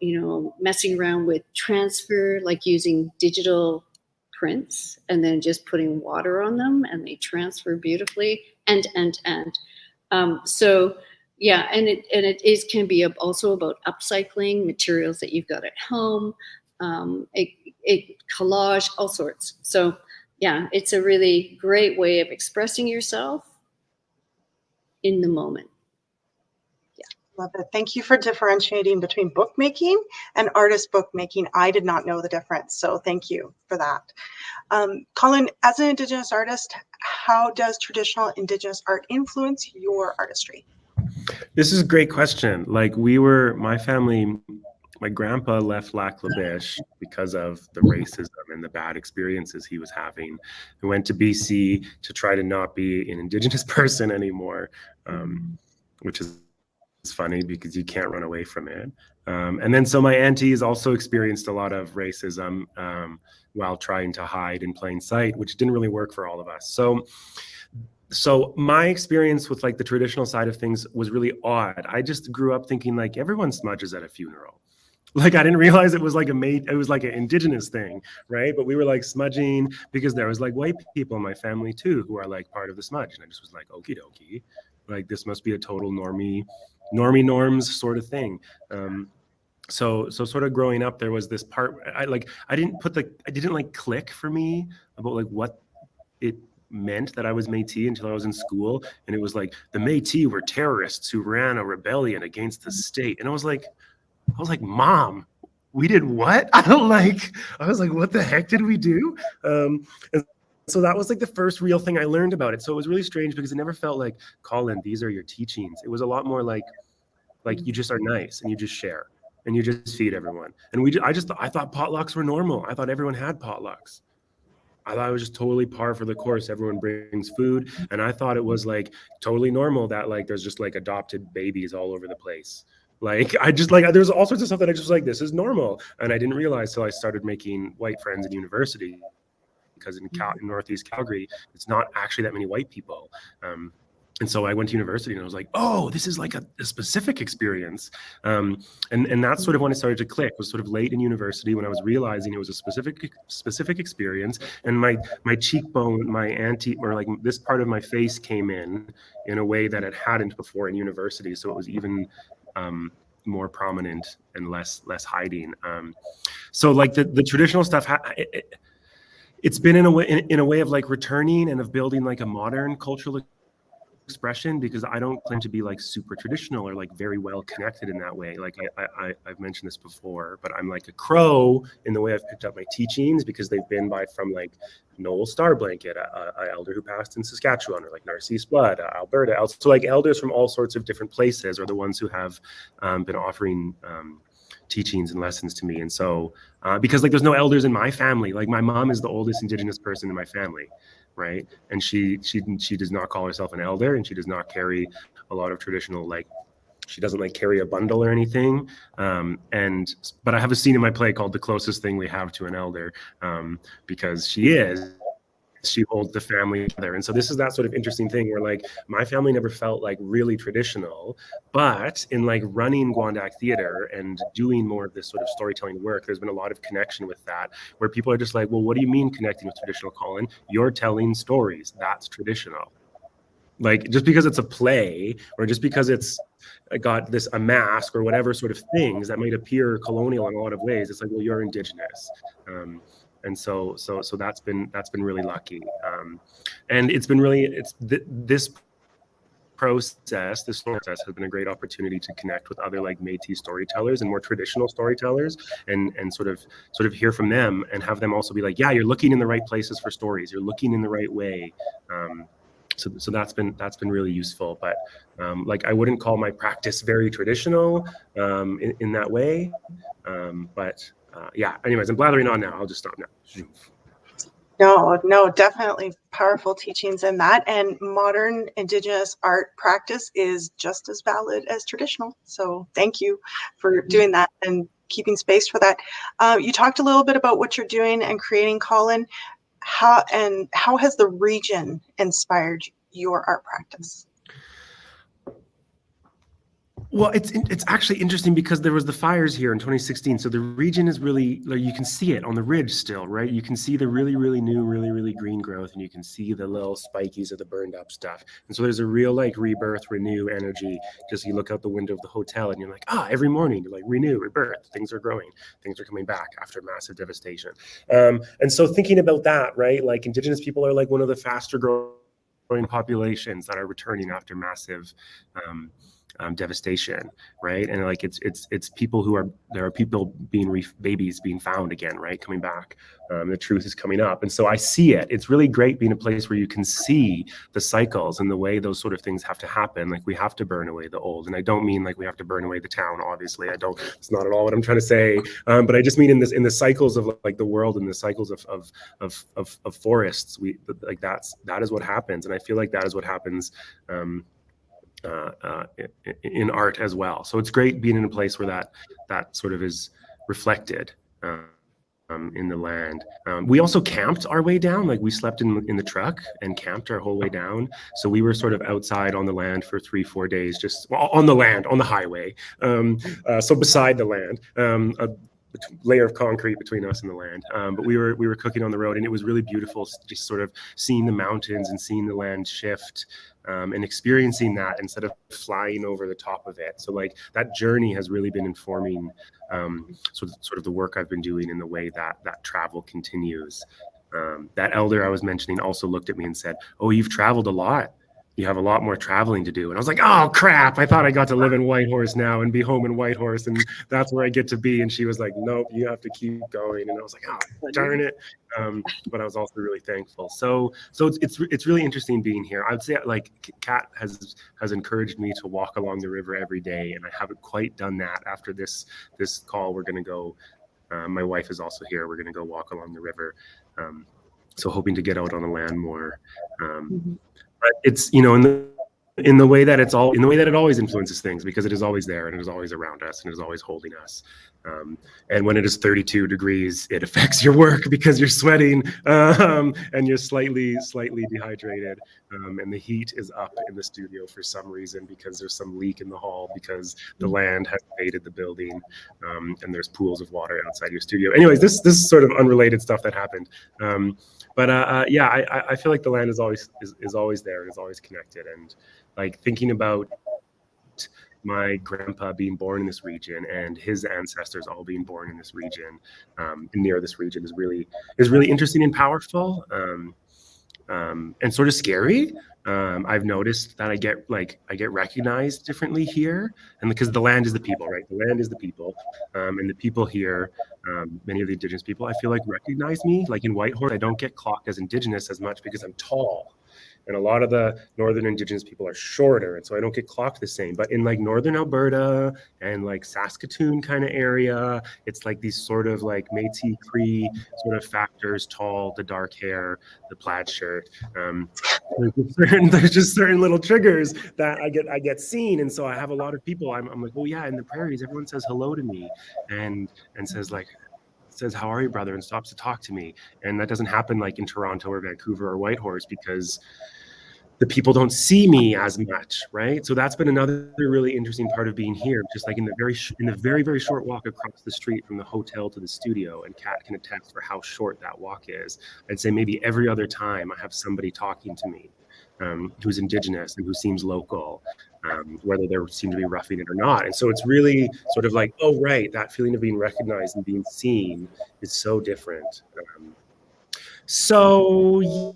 messing around with transfer, like using digital prints and then just putting water on them, and they transfer beautifully. And. So yeah, and it can be also about upcycling materials that you've got at home, collage, all sorts. So yeah, it's a really great way of expressing yourself in the moment. Love it. Thank you for differentiating between bookmaking and artist bookmaking. I did not know the difference, so thank you for that. Colin, as an Indigenous artist, how does traditional Indigenous art influence your artistry? This is a great question. Like my family, my grandpa left Lac La Biche because of the racism and the bad experiences he was having. He went to BC to try to not be an Indigenous person anymore, which is funny because you can't run away from it. And then so my aunties also experienced a lot of racism while trying to hide in plain sight, which didn't really work for all of us. So my experience with like the traditional side of things was really odd. I just grew up thinking like everyone smudges at a funeral. Like I didn't realize it was like it was like an Indigenous thing, right? But we were like smudging because there was like white people in my family too who are like part of the smudge, and I just was like, okie dokie, like this must be a total normie norms sort of thing. So sort of growing up, there was this part I didn't like click for me about like what it meant that I was Métis until I was in school, and it was like the Métis were terrorists who ran a rebellion against the state, and I was like, Mom, we did what? I was like, what the heck did we do? And so that was like the first real thing I learned about it. So it was really strange because it never felt like, Colin, these are your teachings. It was a lot more like you just are nice and you just share and you just feed everyone. And I thought potlucks were normal. I thought everyone had potlucks. I thought it was just totally par for the course. Everyone brings food. And I thought it was like totally normal that like there's just like adopted babies all over the place. Like there's all sorts of stuff that I just was like, this is normal. And I didn't realize till I started making white friends in university, because in Northeast Calgary, it's not actually that many white people. And so I went to university and I was like, oh, this is like a specific experience. And that's sort of when it started to click, was sort of late in university when I was realizing it was a specific experience. And my cheekbone, my or like this part of my face came in a way that it hadn't before in university. So it was even more prominent and less hiding. So like the traditional stuff, it's been in a way of like returning and of building like a modern cultural expression, because I don't claim to be like super traditional or like very well connected in that way. Like I've mentioned this before, but I'm like a crow in the way I've picked up my teachings, because they've been from like Noel Starblanket, a elder who passed in Saskatchewan, or like Narcisse Blood, Alberta. So like elders from all sorts of different places are the ones who have been offering teachings and lessons to me. And so because like there's no elders in my family, like my mom is the oldest Indigenous person in my family, right? And she does not call herself an elder, and she does not carry a lot of traditional, like she doesn't like carry a bundle or anything. But I have a scene in my play called The Closest Thing We Have to an Elder, because she holds the family together. And so this is that sort of interesting thing where like my family never felt like really traditional, but in like running Gwandak Theater and doing more of this sort of storytelling work, there's been a lot of connection with that, where people are just like, well, what do you mean connecting with traditional, Colin? You're telling stories. That's traditional. Like just because it's a play, or just because it's got a mask or whatever sort of things that might appear colonial in a lot of ways, it's like, well, you're Indigenous. And so that's been really lucky, and it's been really this process has been a great opportunity to connect with other like Métis storytellers and more traditional storytellers, and sort of hear from them and have them also be like, yeah, you're looking in the right places for stories, you're looking in the right way So that's been really useful. But like I wouldn't call my practice very traditional in that way. But yeah. Anyways, I'm blathering on now. I'll just stop now. No, definitely powerful teachings in that. And modern Indigenous art practice is just as valid as traditional. So thank you for doing that and keeping space for that. You talked a little bit about what you're doing and creating, Colin. How has the region inspired your art practice? Well, it's actually interesting because there was the fires here in 2016. So the region is really, like, you can see it on the ridge still, right? You can see the really, really new, really, really green growth, and you can see the little spikies of the burned up stuff. And so there's a real like rebirth, renew energy. Just you look out the window of the hotel and you're like, every morning you're like renew, rebirth. Things are growing, things are coming back after massive devastation. And so thinking about that, right? Like Indigenous people are like one of the faster growing populations that are returning after massive devastation, right? And like it's people there are people babies being found again, right? Coming back. The truth is coming up. And so I see it. It's really great being a place where you can see the cycles and the way those sort of things have to happen. Like we have to burn away the old. And I don't mean like we have to burn away the town, obviously. It's not at all what I'm trying to say. But I just mean in the cycles of like the world and the cycles of forests, that is what happens. And I feel like that is what happens in art as well. So it's great being in a place where that sort of is reflected in the land. We also camped our way down. Like we slept in the truck and camped our whole way down. So we were sort of outside on the land for 3-4 days, just on the land, on the highway. So beside the land, a layer of concrete between us and the land. But we were cooking on the road, and it was really beautiful, just sort of seeing the mountains and seeing the land shift. And experiencing that instead of flying over the top of it. So like that journey has really been informing sort of the work I've been doing in the way that travel continues. That elder I was mentioning also looked at me and said, "Oh, you've traveled a lot. You have a lot more traveling to do." And I was like, "Oh crap, I thought I got to live in Whitehorse now and be home in Whitehorse and that's where I get to be." And she was like, "Nope, you have to keep going." And I was like, "Oh, darn it." But I was also really thankful. So it's really interesting being here. I would say like Kat has encouraged me to walk along the river every day, and I haven't quite done that. After this call, we're going to go, my wife is also here. We're going to go walk along the river. So hoping to get out on the land more. But it's, in the way that it always influences things, because it is always there and it is always around us and it is always holding us. And when it is 32 degrees, it affects your work because you're sweating and you're slightly dehydrated. And the heat is up in the studio for some reason because there's some leak in the hall because the land has invaded the building, and there's pools of water outside your studio. Anyways, this is sort of unrelated stuff that happened. But yeah, I feel like the land is always there and is always connected. And like thinking about my grandpa being born in this region and his ancestors all being born in this region, near this region, is really interesting and powerful, and sort of scary. I've noticed that I get recognized differently here, and because the land is the people, right? The land is the people, and the people here, many of the Indigenous people, I feel like recognize me. Like in Whitehorse, I don't get clocked as Indigenous as much because I'm tall. And a lot of the northern Indigenous people are shorter, and so I don't get clocked the same. But in like northern Alberta and like Saskatoon kind of area, it's like these sort of like Métis Cree sort of factors: tall, the dark hair, the plaid shirt. There's just certain little triggers that I get seen, and so I have a lot of people. I'm like, oh yeah, in the prairies, everyone says hello to me, and says, "How are you, brother?" and stops to talk to me. And that doesn't happen like in Toronto or Vancouver or Whitehorse because the people don't see me as much, right? So that's been another really interesting part of being here. Just like in the very, very short walk across the street from the hotel to the studio, and Kat can attest for how short that walk is. I'd say maybe every other time I have somebody talking to me who's Indigenous and who seems local, whether they seem to be roughing it or not. And so it's really sort of like, oh, right, that feeling of being recognized and being seen is so different. So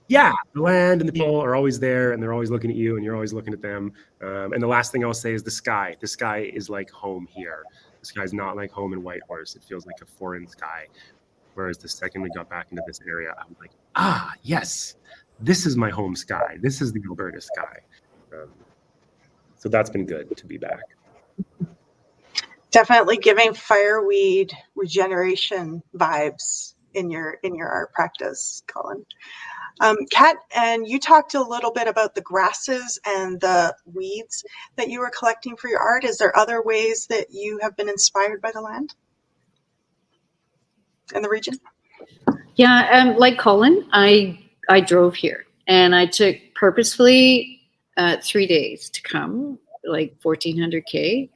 yeah, the land and the people are always there, and they're always looking at you, and you're always looking at them. And the last thing I'll say is the sky. The sky is like home here. The sky's not like home in Whitehorse. It feels like a foreign sky. Whereas the second we got back into this area, I was like, yes, this is my home sky. This is the Alberta sky. So that's been good to be back. Definitely giving fireweed regeneration vibes in your art practice, Colin. Kat, and you talked a little bit about the grasses and the weeds that you were collecting for your art. Is there other ways that you have been inspired by the land and the region? Yeah, like Colin, I drove here, and I took purposefully 3 days to come, like 1,400 km,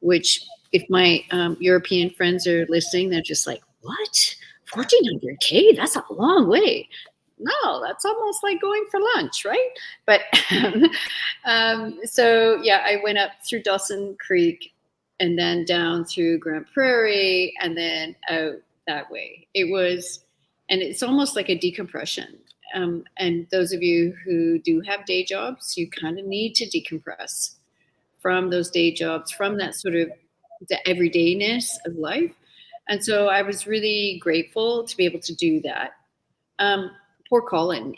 which if my European friends are listening, they're just like, what? 1,400 km? That's a long way. No, that's almost like going for lunch, right? But so yeah, I went up through Dawson Creek and then down through Grand Prairie and then out that way. It was, and it's almost like a decompression. And those of you who do have day jobs, you kind of need to decompress from those day jobs, from that sort of the everydayness of life. And so I was really grateful to be able to do that. Poor Colin,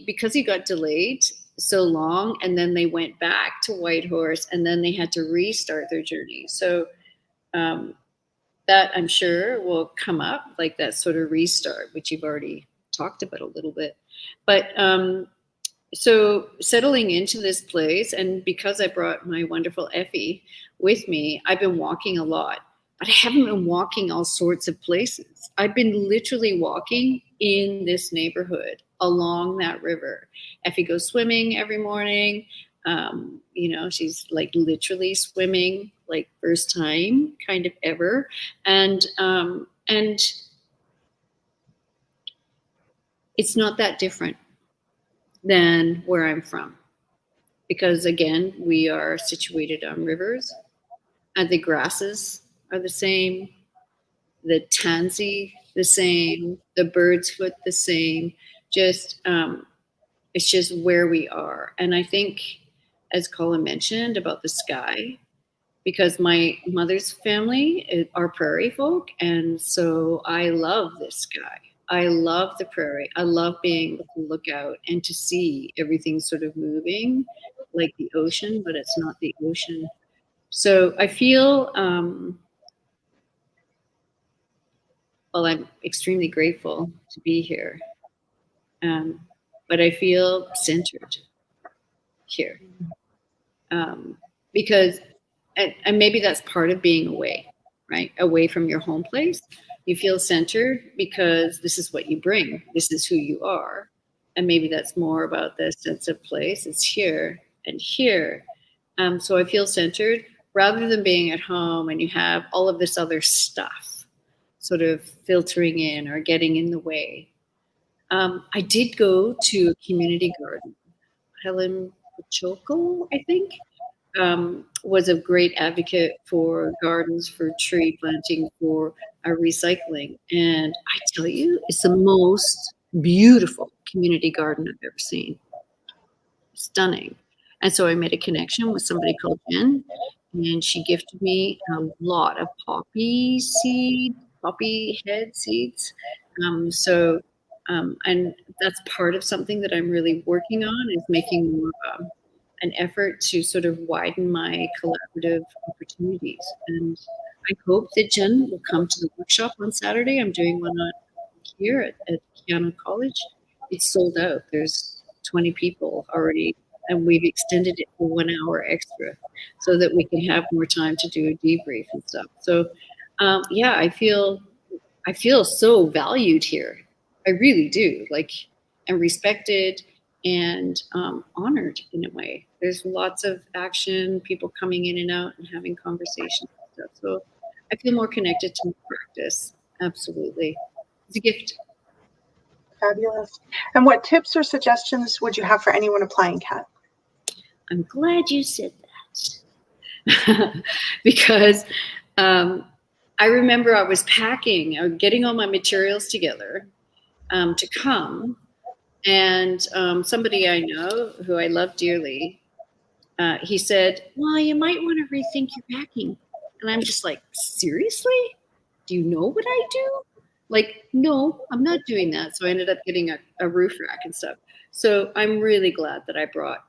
because he got delayed so long, and then they went back to Whitehorse, and then they had to restart their journey. So that I'm sure will come up, like that sort of restart, which you've already talked about a little bit. But so settling into this place, and because I brought my wonderful Effie with me, I've been walking a lot. But I haven't been walking all sorts of places. I've been literally walking in this neighborhood along that river. Effie goes swimming every morning. She's like literally swimming, like first time kind of ever. And it's not that different than where I'm from. Because again, we are situated on rivers, and the grasses are the same, the tansy the same, the bird's foot the same. Just it's just where we are. And I think, as Colin mentioned about the sky, because my mother's family are prairie folk, and so I love this sky. I love the prairie. I love being able to look out and to see everything sort of moving like the ocean, but it's not the ocean. So I feel well, I'm extremely grateful to be here. But I feel centered here. Because, and maybe that's part of being away, right? Away from your home place. You feel centered because this is what you bring. This is who you are. And maybe that's more about the sense of place. It's here and here. So I feel centered rather than being at home and you have all of this other stuff sort of filtering in or getting in the way. I did go to a community garden. Helen Pachoco, I think, was a great advocate for gardens, for tree planting, for recycling. And I tell you, it's the most beautiful community garden I've ever seen. Stunning. And so I made a connection with somebody called Jen, and she gifted me a lot of poppy head seeds. And that's part of something that I'm really working on, is making more of an effort to sort of widen my collaborative opportunities. And I hope that Jen will come to the workshop on Saturday. I'm doing one here at Keanu College. It's sold out. There's 20 people already, and we've extended it for 1 hour extra so that we can have more time to do a debrief and stuff. So yeah, I feel so valued here. I really do, and respected and honored in a way. There's lots of action, people coming in and out and having conversations and stuff. So I feel more connected to my practice. Absolutely. It's a gift. Fabulous. And what tips or suggestions would you have for anyone applying, Kat? I'm glad you said that. Because I remember I was packing or getting all my materials together to come, and somebody I know who I love dearly, he said, well, you might want to rethink your packing. And I'm just like, seriously? Do you know what I do? Like, no, I'm not doing that. So I ended up getting a roof rack and stuff. So I'm really glad that I brought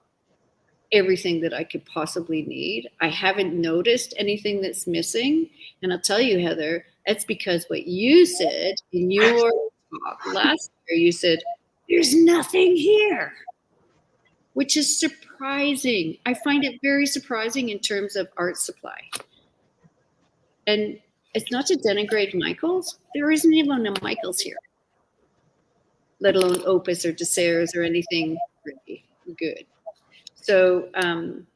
everything that I could possibly need. I haven't noticed anything that's missing. And I'll tell you, Heather, that's because what you said in your talk last year, you said, there's nothing here, which is surprising. I find it very surprising in terms of art supply. And it's not to denigrate Michael's. There isn't even a Michael's here, let alone Opus or Desserts or anything really good. So,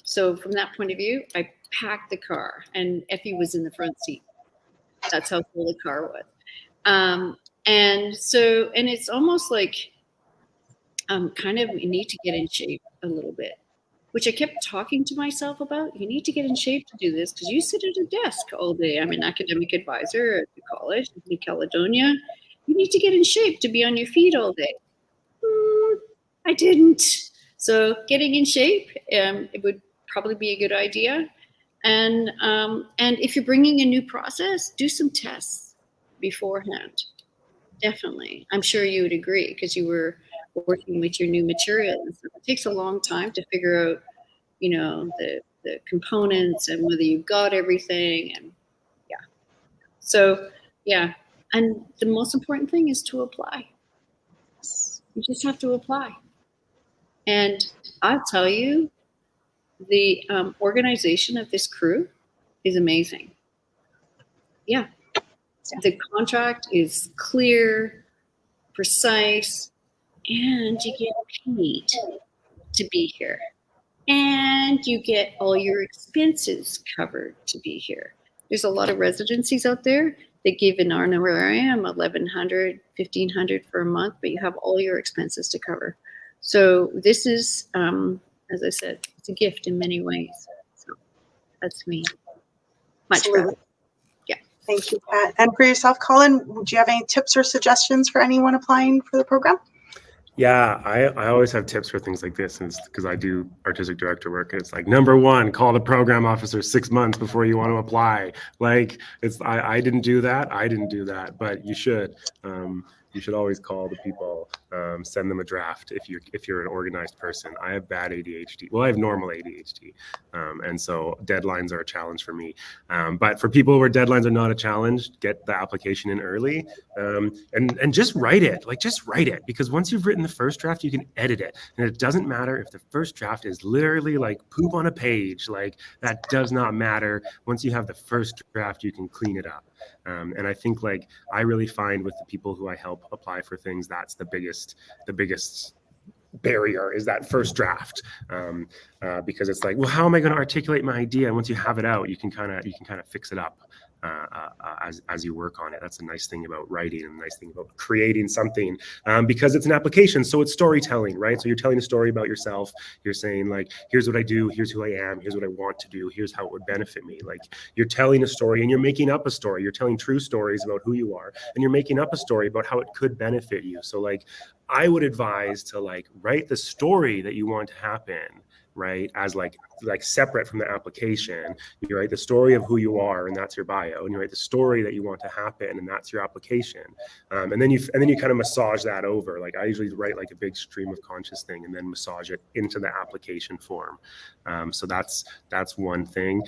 so from that point of view, I packed the car, and Effie was in the front seat. That's how full the car was. And it's almost like kind of, you need to get in shape a little bit, which I kept talking to myself about. You need to get in shape to do this because you sit at a desk all day. I'm an academic advisor at the college in New Caledonia. You need to get in shape to be on your feet all day. I didn't. So getting in shape, it would probably be a good idea. And if you're bringing a new process, do some tests beforehand. Definitely. I'm sure you would agree because you were working with your new material. And so it takes a long time to figure out, the components and whether you've got everything. And yeah. So, yeah. And the most important thing is to apply. You just have to apply. And I'll tell you, the organization of this crew is amazing. Yeah. The contract is clear, precise, and you get paid to be here. And you get all your expenses covered to be here. There's a lot of residencies out there that give an honorarium, $1,100, $1,500 for a month, but you have all your expenses to cover. So this is, as I said, it's a gift in many ways. So that's me. Much better. Yeah. Thank you, Pat. And for yourself, Colin, would you have any tips or suggestions for anyone applying for the program? Yeah, I always have tips for things like this, and because I do artistic director work, and it's like, number one, call the program officer 6 months before you want to apply. Like, I didn't do that, but you should. You should always call the people, send them a draft if you're an organized person. I have bad ADHD. Well, I have normal ADHD, and so deadlines are a challenge for me. But for people where deadlines are not a challenge, get the application in early, and just write it. Like, just write it, because once you've written the first draft, you can edit it, and it doesn't matter if the first draft is literally like poop on a page. Like, that does not matter. Once you have the first draft, you can clean it up. And I think, like, I really find with the people who I help apply for things, that's the biggest barrier is that first draft, because it's like, well, how am I going to articulate my idea? And once you have it out, you can kind of fix it up as you work on it. That's a nice thing about writing, and a nice thing about creating something, because it's an application, so it's storytelling, right? So you're telling a story about yourself. You're saying, like, here's what I do, here's who I am, here's what I want to do, here's how it would benefit me. Like, you're telling a story, and you're making up a story. You're telling true stories about who you are, and you're making up a story about how it could benefit you. So, like, I would advise to, like, write the story that you want to happen, right, as like separate from the application. You write the story of who you are, and that's your bio, and you write the story that you want to happen, and that's your application. And then you kind of massage that over. Like, I usually write like a big stream of conscious thing and then massage it into the application form. So that's one thing.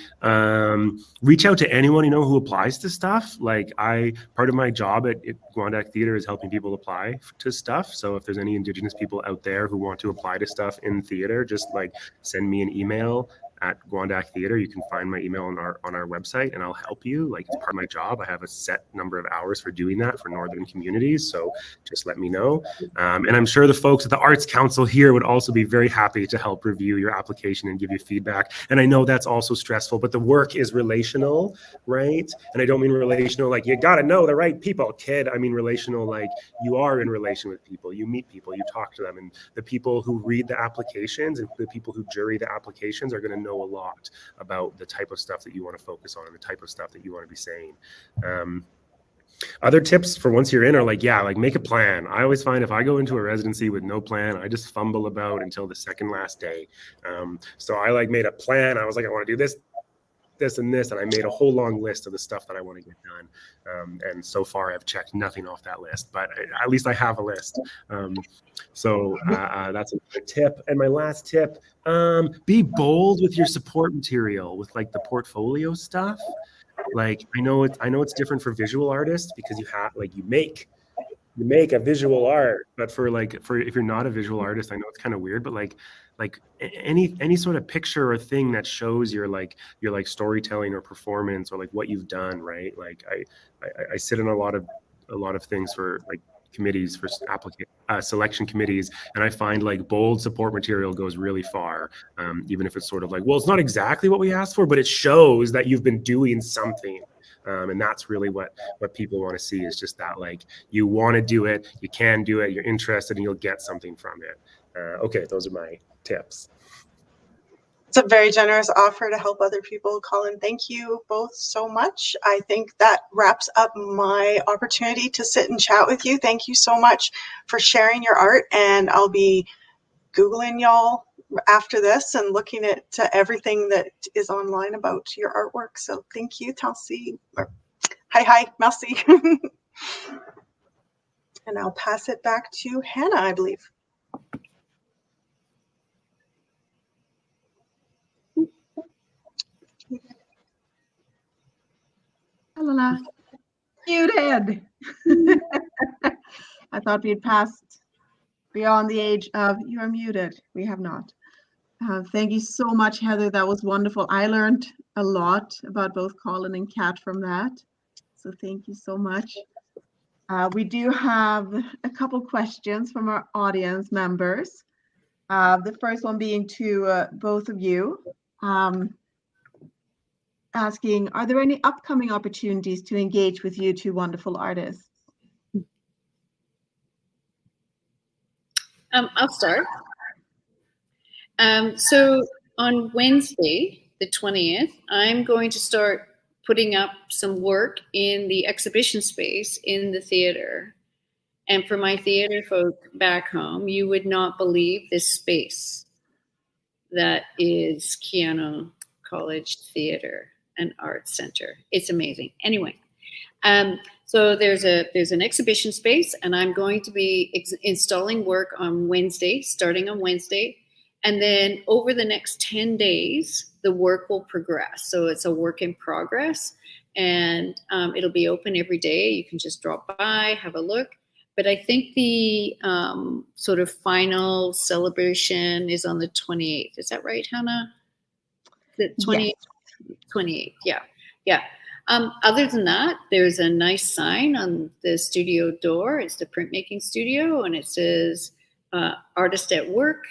Reach out to anyone who applies to stuff. Like, part of my job at Guandac Theatre is helping people apply to stuff. So if there's any Indigenous people out there who want to apply to stuff in theater, just like send me an email at Guandac Theatre. You can find my email on our website, and I'll help you. Like, it's part of my job. I have a set number of hours for doing that for northern communities, so just let me know. And I'm sure the folks at the Arts Council here would also be very happy to help review your application and give you feedback. And I know that's also stressful, but the work is relational, right? And I don't mean relational like you got to know the right people, kid. I mean relational like you are in relation with people. You meet people, you talk to them, and the people who read the applications and the people who jury the applications are going to know a lot about the type of stuff that you want to focus on and the type of stuff that you want to be saying. Other tips for once you're in are like make a plan. I always find if I go into a residency with no plan, I just fumble about until the second last day. So I made a plan. I was like, I want to do this, this and this, and I made a whole long list of the stuff that I want to get done. And so far, I've checked nothing off that list, but at least I have a list. So that's a good tip. And my last tip: be bold with your support material, with like the portfolio stuff. Like I know it's different for visual artists because you have like you make a visual art, but for if you're not a visual artist, I know it's kind of weird, but like any sort of picture or thing that shows your storytelling or performance or like what you've done, right? Like I sit in a lot of things for like committees for selection committees, and I find like bold support material goes really far, even if it's sort of like, well, it's not exactly what we asked for, but it shows that you've been doing something. And that's really what people want to see, is just that like you want to do it, you can do it, you're interested, and you'll get something from it. Okay, those are my tips. It's a very generous offer to help other people. Colin, thank you both so much. I think that wraps up my opportunity to sit and chat with you. Thank you so much for sharing your art, and I'll be Googling y'all after this and looking at everything that is online about your artwork. So thank you, Talsi. Hi, merci. And I'll pass it back to Hannah, I believe. Hello, muted. I thought we'd passed beyond the age of you are muted. We have not. Thank you so much, Heather. That was wonderful. I learned a lot about both Colin and Kat from that. So thank you so much. We do have a couple questions from our audience members. The first one being to both of you. Asking, are there any upcoming opportunities to engage with you two wonderful artists? I'll start. So on Wednesday, the 20th, I'm going to start putting up some work in the exhibition space in the theater. And for my theater folk back home, you would not believe this space that is Keano College Theater and Arts Center. It's amazing. Anyway, so there's an exhibition space, and I'm going to be installing work on Wednesday, starting on Wednesday. And then over the next 10 days, the work will progress. So it's a work in progress, and it'll be open every day. You can just drop by, have a look. But I think the sort of final celebration is on the 28th. Is that right, Hannah? The 28th. Yes. 28th, yeah. Other than that, there's a nice sign on the studio door. It's the printmaking studio, and it says artist at work,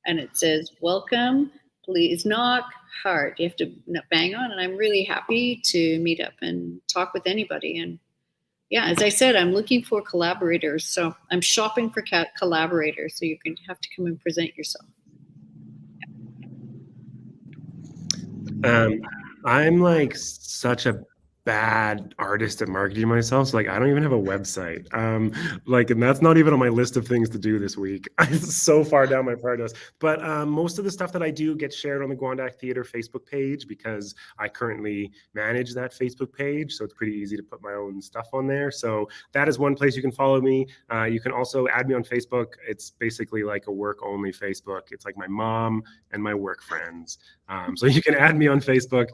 and it says welcome, please knock hard. You have to bang on, and I'm really happy to meet up and talk with anybody. And yeah, as I said, I'm looking for collaborators, so I'm shopping for collaborators, so you can have to come and present yourself. I'm like such a bad artist at marketing myself. So like, I don't even have a website. And that's not even on my list of things to do this week. It's so far down my priority list. But most of the stuff that I do gets shared on the Guandac Theatre Facebook page, because I currently manage that Facebook page. So it's pretty easy to put my own stuff on there. So that is one place you can follow me. You can also add me on Facebook. It's basically like a work only Facebook. It's like my mom and my work friends. So you can add me on Facebook.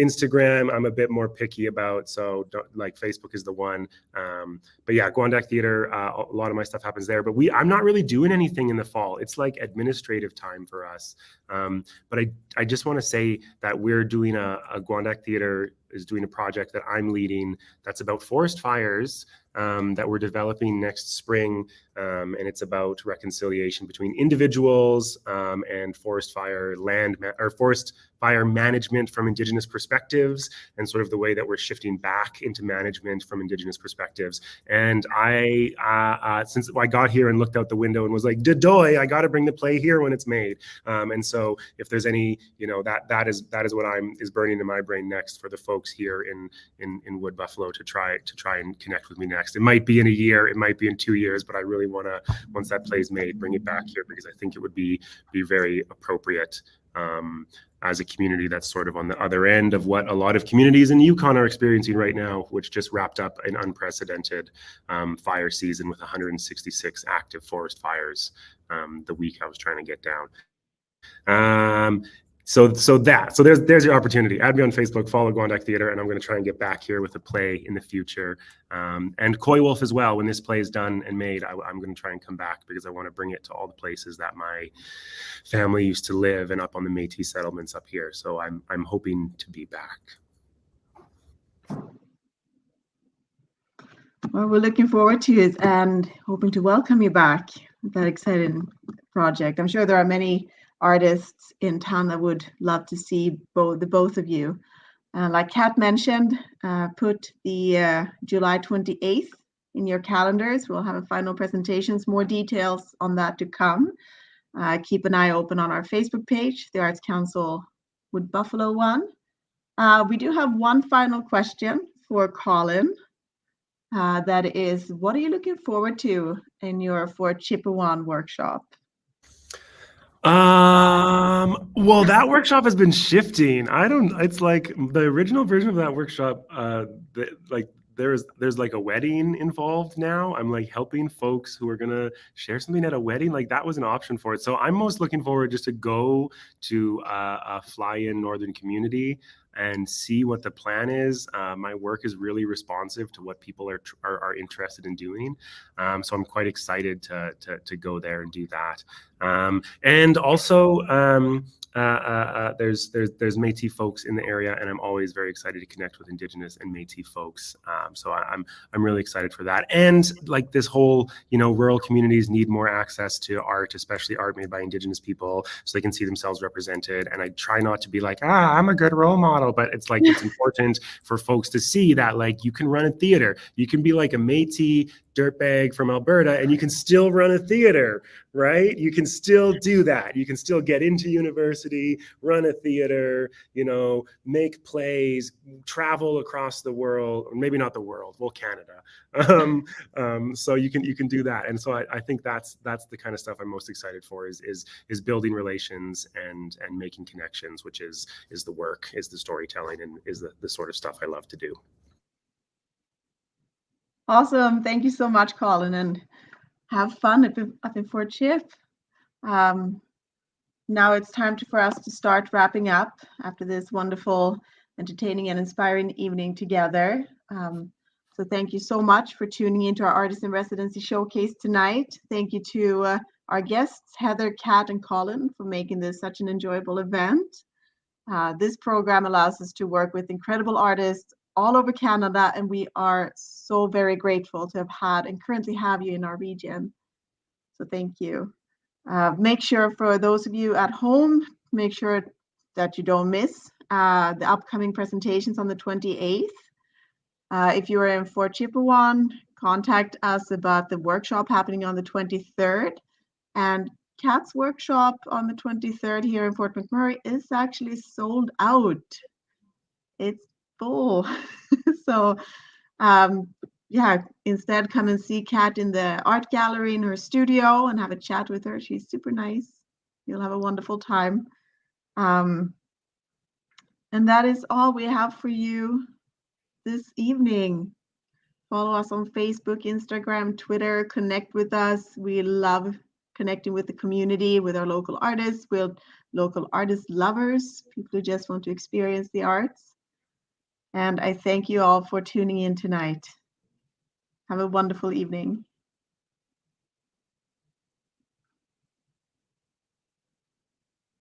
Instagram, I'm a bit more picky about, so Facebook is the one. But yeah, Guandac Theatre, a lot of my stuff happens there. But I'm not really doing anything in the fall. It's like administrative time for us. But I just want to say that we're doing a Guandac Theatre is doing a project that I'm leading that's about forest fires that we're developing next spring. And it's about reconciliation between individuals and forest fire management from Indigenous perspectives, and sort of the way that we're shifting back into management from Indigenous perspectives. And since I got here and looked out the window and was like, "Dadoy, I got to bring the play here when it's made." And so if there's any, that is what is burning in my brain next for the folks here in Wood Buffalo to try and connect with me next. It might be in a year, it might be in 2 years, but I really want to, once that play's made, bring it back here, because I think it would be very appropriate. as a community that's sort of on the other end of what a lot of communities in Yukon are experiencing right now, which just wrapped up an unprecedented fire season with 166 active forest fires the week I was trying to get down. So there's your opportunity. Add me on Facebook, follow Guandac Theatre, and I'm going to try and get back here with a play in the future. And Coy Wolf as well. When this play is done and made, I'm going to try and come back because I want to bring it to all the places that my family used to live and up on the Métis settlements up here. So I'm hoping to be back. Well, we're looking forward to it and hoping to welcome you back with that exciting project. I'm sure there are many artists in town that would love to see the both of you. Like Kat mentioned, put the July 28th in your calendars. We'll have a final presentations, more details on that to come. Keep an eye open on our Facebook page, the Arts Council Wood Buffalo one. We do have one final question for Colin. That is, what are you looking forward to in your Fort Chipewyan workshop? Well, that workshop has been shifting. It's like the original version of that workshop, there's like a wedding involved now. I'm like helping folks who are gonna share something at a wedding. Like that was an option for it. So I'm most looking forward just to go to a fly-in northern community and see what the plan is. My work is really responsive to what people are interested in doing. So I'm quite excited to go there and do that. And also, there's Métis folks in the area, and I'm always very excited to connect with Indigenous and Métis folks. So I'm really excited for that. And like this whole, rural communities need more access to art, especially art made by Indigenous people, so they can see themselves represented. And I try not to be like, I'm a good role model, but it's like it's important for folks to see that like you can run a theater, you can be like a Métis dirtbag from Alberta, and you can still run a theater, right? You can still do that. You can still get into university, run a theater, make plays, travel across the world, or maybe not the world, well, Canada. So you can do that. And so I think that's the kind of stuff I'm most excited for is building relations and making connections, which is the work, is the storytelling, and is the sort of stuff I love to do. Awesome. Thank you so much, Colin, and have fun up in Fort Chip. Now it's time for us to start wrapping up after this wonderful, entertaining, and inspiring evening together. So thank you so much for tuning into our Artist in Residency Showcase tonight. Thank you to our guests, Heather, Kat, and Colin, for making this such an enjoyable event. This program allows us to work with incredible artists all over Canada, and we are so very grateful to have had and currently have you in our region. So thank you. Make sure, for those of you at home, make sure that you don't miss the upcoming presentations on the 28th. If you are in Fort Chipewyan, contact us about the workshop happening on the 23rd. And Kat's workshop on the 23rd here in Fort McMurray is actually sold out. It's full. So instead come and see Kat in the art gallery in her studio and have a chat with her. She's super nice. You'll have a wonderful time. And that is all we have for you this evening. Follow us on Facebook, Instagram, Twitter, connect with us. We love connecting with the community, with our local artists, with local artist lovers, people who just want to experience the arts. And I thank you all for tuning in tonight. Have a wonderful evening.